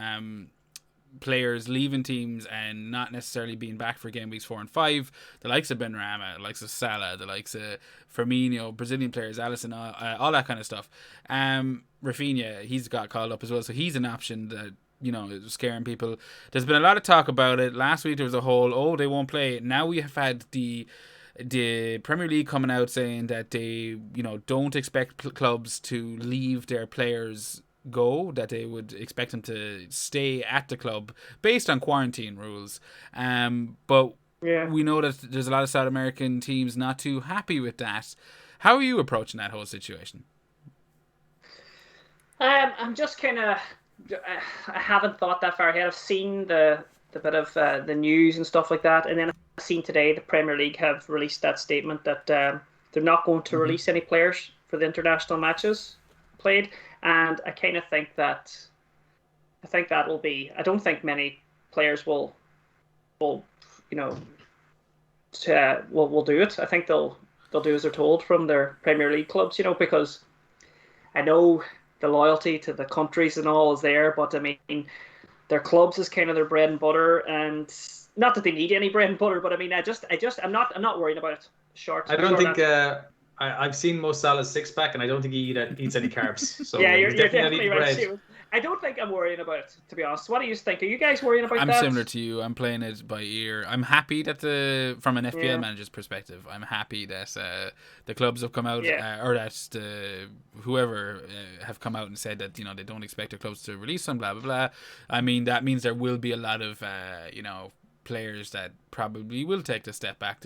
players leaving teams and not necessarily being back for game weeks 4 and 5. The likes of Benrahma, the likes of Salah, the likes of Firmino, Brazilian players, Alisson, all that kind of stuff. Rafinha, he's got called up as well, so he's an option that, you know, is scaring people. There's been a lot of talk about it. Last week there was a whole, they won't play. Now we have had the Premier League coming out saying that they, you know, don't expect clubs to leave their players go, that they would expect them to stay at the club based on quarantine rules. But we know that there's a lot of South American teams not too happy with that. How are you approaching that whole situation? I'm just kind of, I haven't thought that far ahead. I've seen the bit of the news and stuff like that, and then I've seen today the Premier League have released that statement that they're not going to release any players for the international matches played. And I kind of think that, will be, I don't think many players will you know, will do it. I think they'll do as they're told from their Premier League clubs, you know, because I know the loyalty to the countries and all is there, but I mean, their clubs is kind of their bread and butter, and not that they need any bread and butter, but I mean, I'm not worried about it. I don't think. I've seen Mo Salah's six-pack, and I don't think he eats any carbs. So yeah, you're definitely right, Seamus. I don't think I'm worrying about it, to be honest. What do you think? Are you guys worrying about that? I'm similar to you. I'm playing it by ear. I'm happy that from an FPL manager's perspective, I'm happy that the clubs have come out, or that whoever have come out and said that, you know, they don't expect the clubs to release them, blah, blah, blah. I mean, that means there will be a lot of, you know, players that probably will take the step back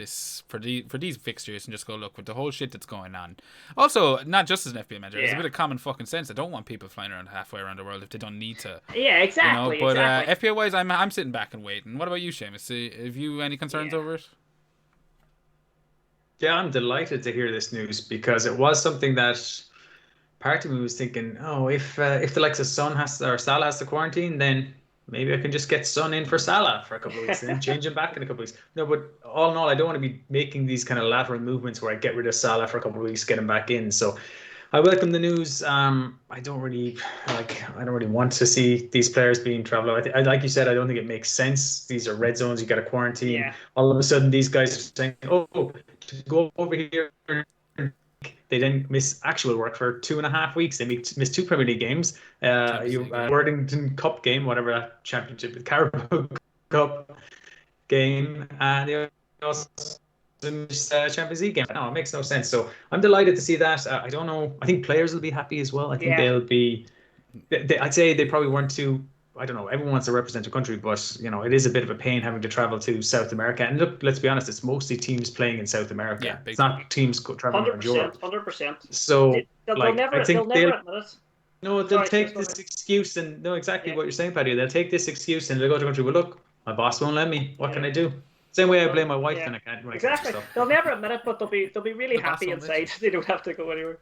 for these fixtures and just go, look, with the whole shit that's going on. Also, not just as an FPL manager, there's a bit of common fucking sense. I don't want people flying around halfway around the world if they don't need to. Yeah, exactly. You know? But exactly. FPL wise, I'm sitting back and waiting. What about you, Seamus? Have you any concerns over it? Yeah, I'm delighted to hear this news, because it was something that part of me was thinking, oh, if the likes of Salah has to quarantine, then maybe I can just get Son in for Salah for a couple of weeks and then change him back in a couple of weeks. No, but all in all, I don't want to be making these kind of lateral movements where I get rid of Salah for a couple of weeks, get him back in. So I welcome the news. I don't really want to see these players being traveled. Like you said, I don't think it makes sense. These are red zones. You got to quarantine. Yeah. All of a sudden, these guys are saying, "Oh, to go over here." They then miss actual work for 2.5 weeks. They miss 2 Premier League games. Worthington Cup game, whatever that championship, the Carabao Cup game, and they also miss Champions League game. No, it makes no sense. So I'm delighted to see that. I don't know. I think players will be happy as well. I think they'll be. I'd say they probably weren't too. I don't know. Everyone wants to represent a country, but you know, it is a bit of a pain having to travel to South America. And look, let's be honest, it's mostly teams playing in South America. Yeah, it's not teams traveling around Europe. 100%. So they'll never admit it. No, they'll take this excuse and know exactly what you're saying, Paddy. They'll take this excuse and they'll go to the country. Well, look, my boss won't let me. What can I do? Same way I blame my wife when I can't. Exactly. They'll never admit it, but they'll be really happy inside. They don't have to go anywhere.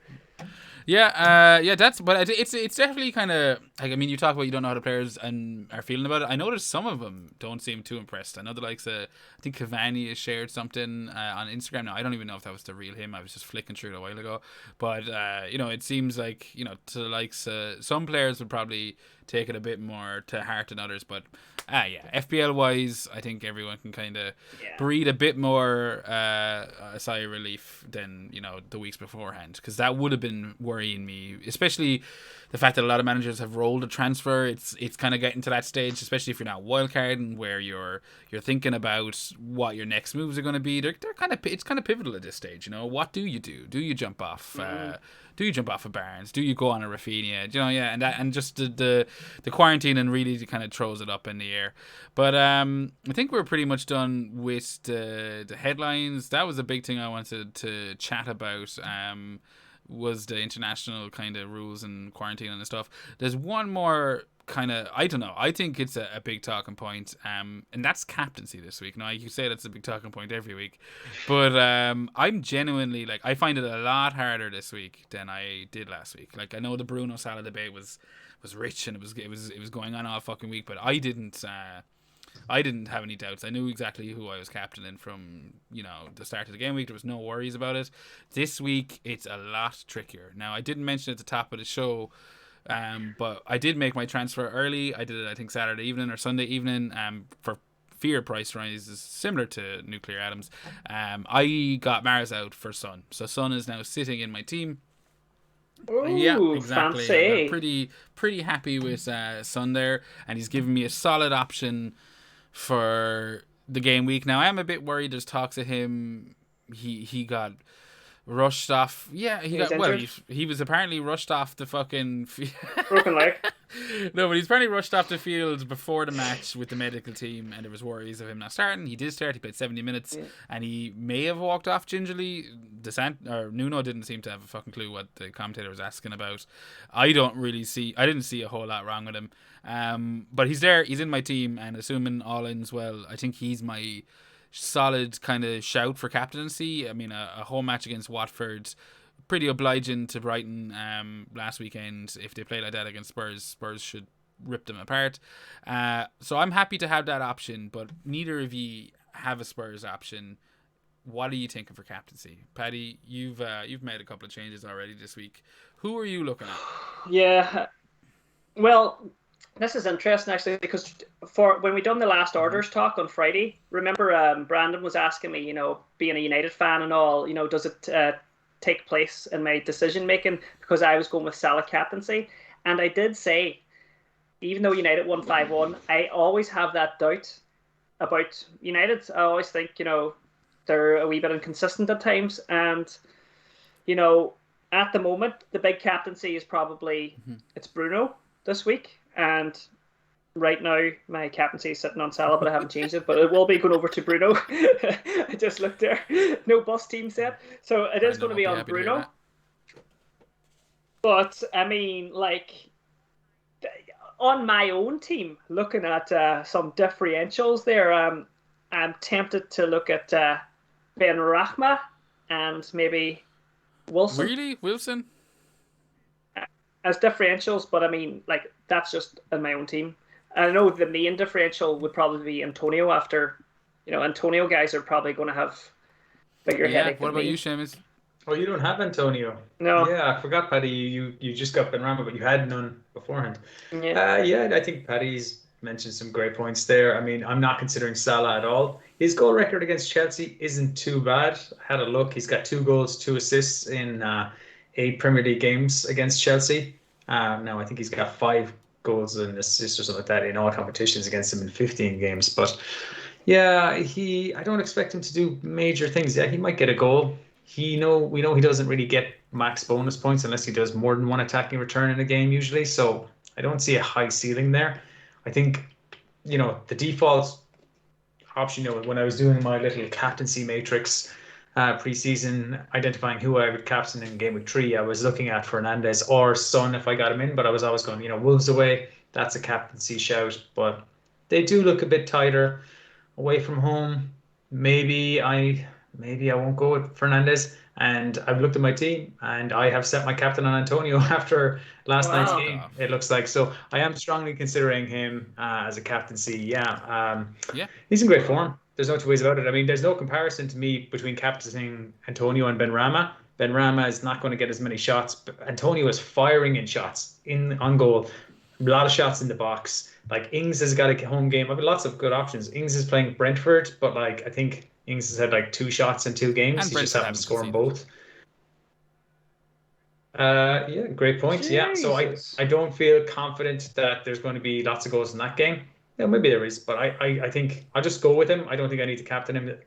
Yeah, but it's definitely kind of like, I mean, you talk about you don't know how the players are feeling about it. I noticed some of them don't seem too impressed. I know the likes of, I think Cavani has shared something on Instagram now. I don't even know if that was the real him. I was just flicking through it a while ago, but you know, it seems like, you know, to the likes some players would probably take it a bit more to heart than others, but FPL wise, I think everyone can kind of breathe a bit more a sigh of relief than, you know, the weeks beforehand, because that would have been worrying me, especially the fact that a lot of managers have rolled a transfer. It's kind of getting to that stage, especially if you're not wildcarding, where you're thinking about what your next moves are going to be. It's kind of pivotal at this stage. You know, what do you do? Do you jump off? Do you jump off of Barnes? Do you go on a Rafinha? You know, and just the quarantine and really kind of throws it up in the air. But I think we're pretty much done with the headlines. That was a big thing I wanted to chat about. was the international kind of rules and quarantine and stuff. There's one more kind of, I don't know, I think it's a big talking point, and that's captaincy this week. Now, you say that's a big talking point every week, but I'm genuinely, like, I find it a lot harder this week than I did last week. Like, I know the Bruno Salah debate was rich and it was going on all fucking week, but I didn't have any doubts. I knew exactly who I was captaining from, the start of the game week. There was no worries about it. This week, it's a lot trickier. Now, I didn't mention at the top of the show, but I did make my transfer early. I did it, I think, Saturday evening or Sunday evening, for fear price rises similar to Nuclear Atoms. I got Mars out for Son. So Son is now sitting in my team. Ooh, yeah, exactly. Fancy. I'm pretty happy with Son there, and he's given me a solid option for the game week. Now, I am a bit worried. There's talks of him. He got rushed off. Yeah, he was apparently rushed off the fucking broken leg. No, but he's apparently rushed off the field before the match with the medical team, and there was worries of him not starting. He did start. He played 70 minutes, and he may have walked off gingerly. Nuno didn't seem to have a fucking clue what the commentator was asking about. I didn't see a whole lot wrong with him. But he's there. He's in my team, and assuming all ends well, I think he's my solid kind of shout for captaincy. I mean, a home match against Watford, pretty obliging to Brighton last weekend. If they play like that against Spurs should rip them apart. So I'm happy to have that option, but neither of you have a Spurs option. What are you thinking for captaincy? Paddy, you've made a couple of changes already this week. Who are you looking at? Yeah, well, this is interesting actually, because for when we done the last orders talk on Friday, remember Brandon was asking me, being a United fan and all, does it take place in my decision making, because I was going with Salah captaincy, and I did say, even though United won 5-1, I always have that doubt about United. I always think, they're a wee bit inconsistent at times, and at the moment the big captaincy is probably it's Bruno this week. And right now, my captaincy is sitting on Salah, but I haven't changed it. But it will be going over to Bruno. I just looked there. No bus team set. So it is going to be on Bruno. But, I mean, like, on my own team, looking at some differentials there, I'm tempted to look at Ben Rahma and maybe Wilson. Really? Wilson? As differentials, but I mean, like, that's just in my own team. I know the main differential would probably be Antonio after, Antonio guys are probably going to have bigger headache. What about you, Seamus? Oh, you don't have Antonio? No. Yeah, I forgot, Paddy. You just got Benrahma, but you had none beforehand. Yeah. I think Paddy's mentioned some great points there. I mean, I'm not considering Salah at all. His goal record against Chelsea isn't too bad. I had a look. He's got 2 goals, 2 assists in 8 Premier League games against Chelsea. Now I think he's got 5 goals and assists or something like that in all competitions against him in 15 games. But yeah, I don't expect him to do major things. Yeah, he might get a goal. We know he doesn't really get max bonus points unless he does more than one attacking return in a game usually. So I don't see a high ceiling there. I think, the default option, when I was doing my little captaincy matrix pre-season, identifying who I would captain in game week 3, I was looking at Fernandes or Son if I got him in, but I was always going, Wolves away, that's a captaincy shout, but they do look a bit tighter away from home. Maybe I won't go with Fernandes, and I've looked at my team and I have set my captain on Antonio after last night's game, it looks like. So I am strongly considering him as a captaincy. He's in great form. There's no 2 ways about it. I mean, there's no comparison to me between captaining Antonio and Benrahma. Benrahma is not going to get as many shots, but Antonio is firing in shots on goal. A lot of shots in the box. Like, Ings has got a home game. I've got lots of good options. Ings is playing Brentford, but I think Ings has had 2 shots in 2 games. And he just happened to score them both. Great point. Jesus. Yeah, so I don't feel confident that there's going to be lots of goals in that game. Yeah, maybe there is, but I think I'll just go with him. I don't think I need to captain him.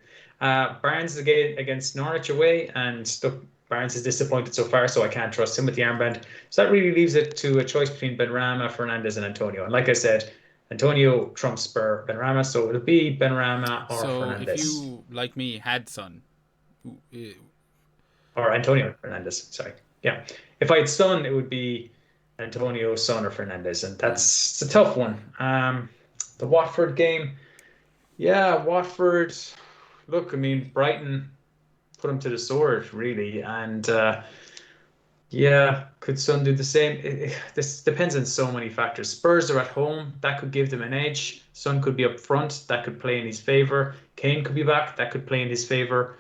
Barnes again against Norwich away, and look, Barnes is disappointed so far, so I can't trust him with the armband. So that really leaves it to a choice between Benrahma, Fernandes, and Antonio. And like I said, Antonio trumps Benrahma, so it'll be Benrahma or Fernandes. So if you, like me, had Son, or Antonio Fernandes, sorry. Yeah. If I had Son, it would be Antonio, Son, or Fernandez, and it's a tough one. The Watford game, yeah, Watford. Look, I mean, Brighton put him to the sword, really, and yeah, could Son do the same? This depends on so many factors. Spurs are at home, that could give them an edge. Son could be up front, that could play in his favor. Kane could be back, that could play in his favor.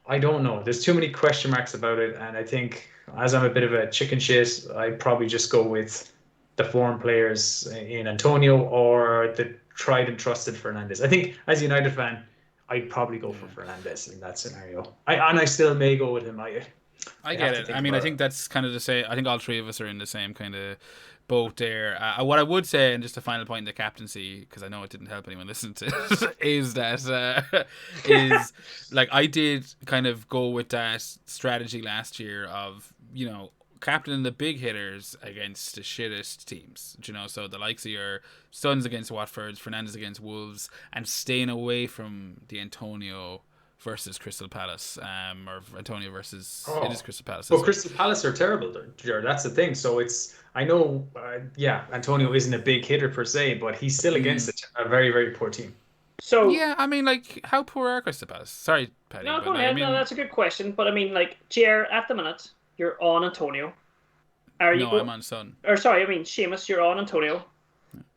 I don't know. There's too many question marks about it, and I think as I'm a bit of a chicken shit, I'd probably just go with the foreign players in Antonio or the tried and trusted Fernandez. I think as a United fan, I'd probably go for Fernandez in that scenario. I still may go with him. I I get have to it. think I mean, I about think it. that's kind of the same. I think all three of us are in the same kind of boat there. What I would say, and just a final point in the captaincy, because I know it didn't help anyone listen to it, is that is like I did kind of go with that strategy last year of captaining the big hitters against the shittest teams. So the likes of your Suns against Watford, Fernandez against Wolves, and staying away from the Antonio versus Crystal Palace, or Antonio versus it is Oh, Crystal Palace well, this week. Crystal Palace are terrible, Jared. That's the thing. So I know, yeah, Antonio isn't a big hitter per se, but he's still against a very, very poor team. So Yeah, I mean, like, how poor are Crystal Palace? Sorry, Paddy, no, but go like, I ahead. No, mean, that's a good question. But I mean, like, Jer, at the minute, you're on Antonio. Are you no, I'm go? on Son. Or sorry, I mean, Seamus, you're on Antonio.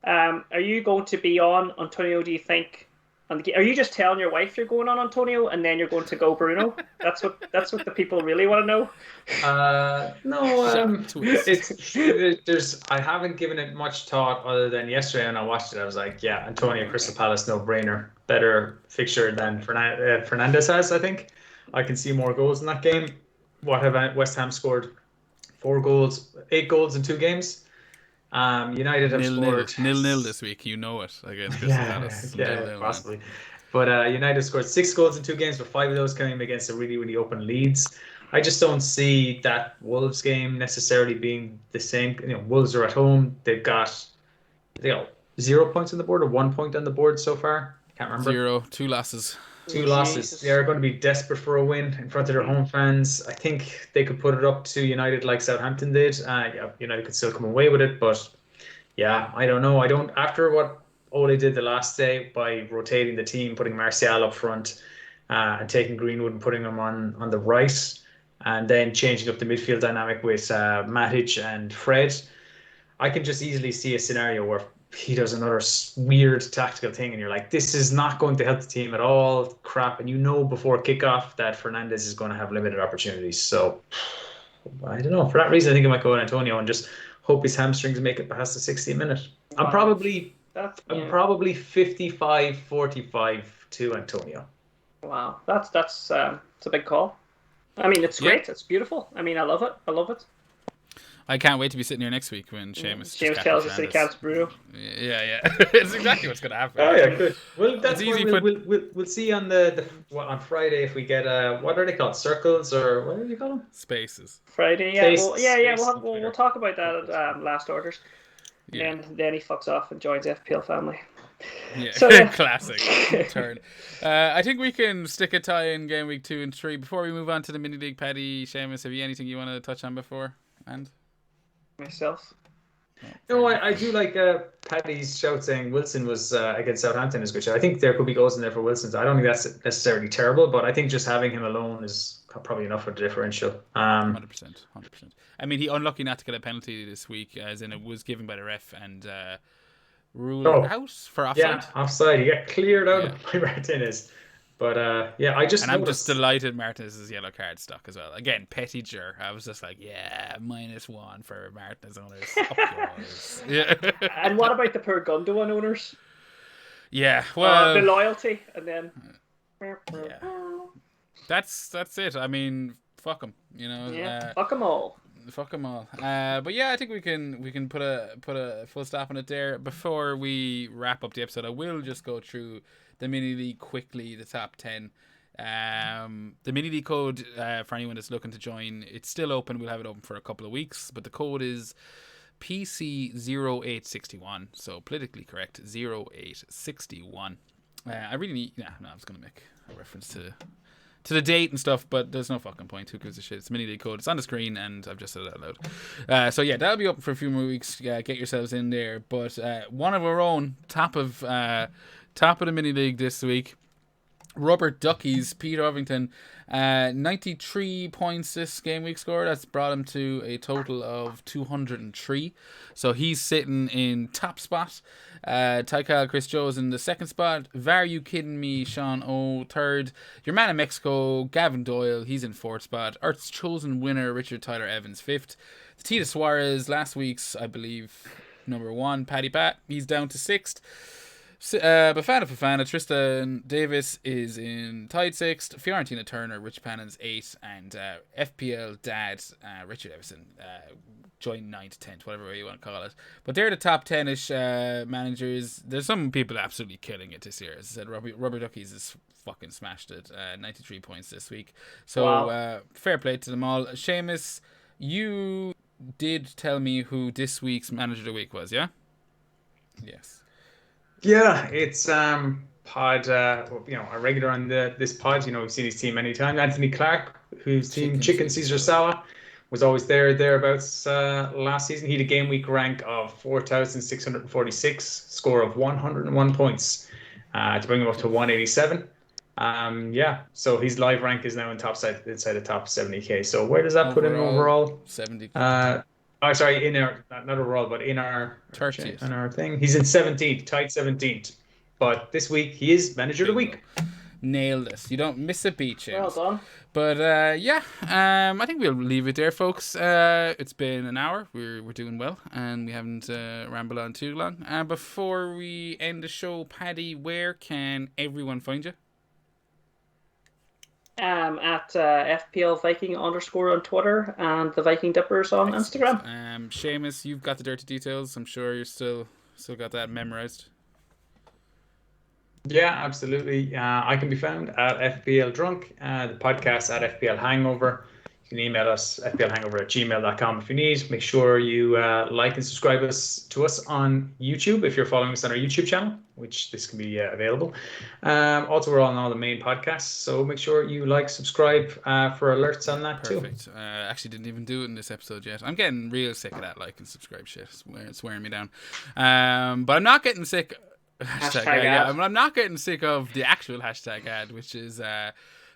Are you going to be on Antonio? Do you think? Are you just telling your wife you're going on Antonio, and then you're going to go Bruno? That's what the people really want to know. No, Shot twist. there's I haven't given it much thought other than yesterday when I watched it. I was like, yeah, Antonio Crystal Palace, no brainer, better fixture than Fernandez has. I think I can see more goals in that game. What have West Ham scored? 4 goals, 8 goals in 2 games. United have 0-0, scored. 0-0 this week. You know it against Crystal Yeah, Palace. yeah, 0-0, man. possibly. But United scored 6 goals in 2 games, but 5 of those came against a really, really open Leeds. I just don't see that Wolves game necessarily being the same. Wolves are at home. They got 0 points on the board or 1 point on the board so far. Can't remember. 0, 2 losses. Two losses. They Jesus. are going to be desperate for a win in front of their home fans. I think they could put it up to United like Southampton did. Yeah, United could still come away with it, but yeah, I don't know. I don't after what Ole did the last day by rotating the team, putting Martial up front, and taking Greenwood and putting him on the right, and then changing up the midfield dynamic with Matic and Fred. I can just easily see a scenario where he does another weird tactical thing, and you're like, this is not going to help the team at all. Crap, and before kickoff that Fernandez is going to have limited opportunities. So I don't know. For that reason, I think I might go with Antonio and just hope his hamstrings make it past the 60 minute. I'm Wow. probably That's I'm yeah. probably 55-45 to Antonio. Wow. That's it's a big call. I mean, it's Yeah, great. It's beautiful. I mean, I love it. I love it. I can't wait to be sitting here next week when Seamus just James captains tells us that he Fernandez. can't Bruno. Yeah. It's exactly what's going to happen. Oh yeah, Like, good. Well, it's that's why easy we'll put we'll we'll, we'll see on on Friday if we get what are they called, circles, or what do you call them? spaces. Friday, yeah. Well, Spaces, yeah. We'll spaces have on we'll Twitter. talk about that Hopefully at tomorrow. last orders, and Yeah. then he fucks off and joins FPL family. Yeah, So yeah. classic turn. I think we can stick a tie in game week 2 and 3 before we move on to the mini league. Paddy, Seamus, have you anything you want to touch on before? And Myself. fair No, enough. I do like Paddy's shout saying Wilson was against Southampton is good shout. I think there could be goals in there for Wilson. So I don't think that's necessarily terrible, but I think just having him alone is probably enough for the differential. 100%. I mean, he unlucky not to get a penalty this week, as in it was given by the ref and ruled Oh, out for yeah, offside. offside. He got cleared Yeah. out by Martinez. But yeah, I just And I'm just noticed. delighted Martinez's yellow card stuck as well. Again, petty jer. I was just like, yeah, -1 for Martinez owners. Up yours. Yeah. And what about the poor Gundogan owners? Yeah, The well, loyalty, and then yeah. That's it. I mean, fuck them. yeah, fuck them all. Fuck them all. But yeah, I think we can put a full stop on it there. Before we wrap up the episode, I will just go through the mini league quickly, the top 10. The mini league code, for anyone that's looking to join, it's still open. We'll have it open for a couple of weeks, but the code is PC0861. So politically correct 0861. I really need. Yeah, no, I was going to make a reference to to the date and stuff, but there's no fucking point. Who gives a shit? It's a mini league code. It's on the screen, and I've just said it out loud. So yeah, that'll be up for a few more weeks. Get yourselves in there. But one of our own top of the mini league this week, Rubber Duckies, Peter Ovington, 93 points this game week score. That's brought him to a total of 203. So he's sitting in top spot. Tykal Chris Joe's in the second spot. Var You Kidding Me, Sean O third. Your man in Mexico, Gavin Doyle, he's in fourth spot. Earth's chosen winner, Richard Tyler Evans, fifth. The Tita Suarez, last week's, I believe, number one, Paddy I, he's down to sixth. Bafana Tristan Davis is in tied sixth. Fiorentina Turner, Rich Pannon's eighth, and FPL Dad Richard Everson joined 9th, 10th, whatever way you want to call it. But they're the top 10ish managers. There's some people absolutely killing it this year. As I said, Rubber Duckies has fucking smashed it. 93 points this week. So wow. Fair play to them all. Seamus, you did tell me who this week's manager of the week was, yeah? Yes. Yeah, it's Pod, a regular on this pod. We've seen his team many times. Anthony Clark, whose team Chicken Caesar Salah was always thereabouts last season. He had a game week rank of 4,646, score of 101 points to bring him up to 187. So his live rank is now inside the top 70k. So where does that put him overall? 70. Sorry, in our not overall, but in our 30th. In our thing, he's in 17th, tied 17th. But this week he is manager of the week. Nailed this. You don't miss a beat, James. Well done. But I think we'll leave it there, folks. It's been an hour. We're doing well, and we haven't rambled on too long. Before we end the show, Paddy, where can everyone find you? At FPL Viking _ on Twitter and the Viking Dippers on Instagram. Seamus, you've got the dirty details. I'm sure you're still got that memorized. Yeah, absolutely. I can be found at FPL Drunk, the podcast at FPL Hangover. You can email us fplhangover@gmail.com if you need. Make sure you like and subscribe to us on YouTube if you're following us on our YouTube channel, which this can be available. Also, we're on all the main podcasts, so make sure you subscribe for alerts on that too. Perfect. Actually didn't even do it in this episode yet. I'm getting real sick of that like and subscribe shit. It's wearing me down. But I'm not getting sick. I'm not getting sick of the actual hashtag ad, which is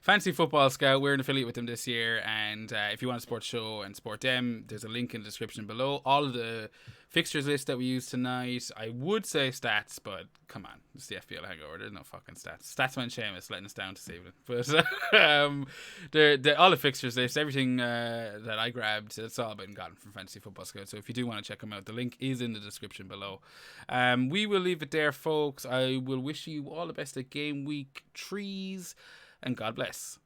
Fantasy Football Scout. We're an affiliate with them this year, and if you want to support the show and support them, there's a link in the description below. All of the fixtures list that we used tonight, I would say stats, but come on, it's the FPL Hangover. There's no fucking stats. Statsman Seamus letting us down this evening. But all the fixtures list, everything that I grabbed, it's all been gotten from Fantasy Football Scout. So if you do want to check them out, the link is in the description below. We will leave it there, folks. I will wish you all the best at Game Week 3s. And God bless.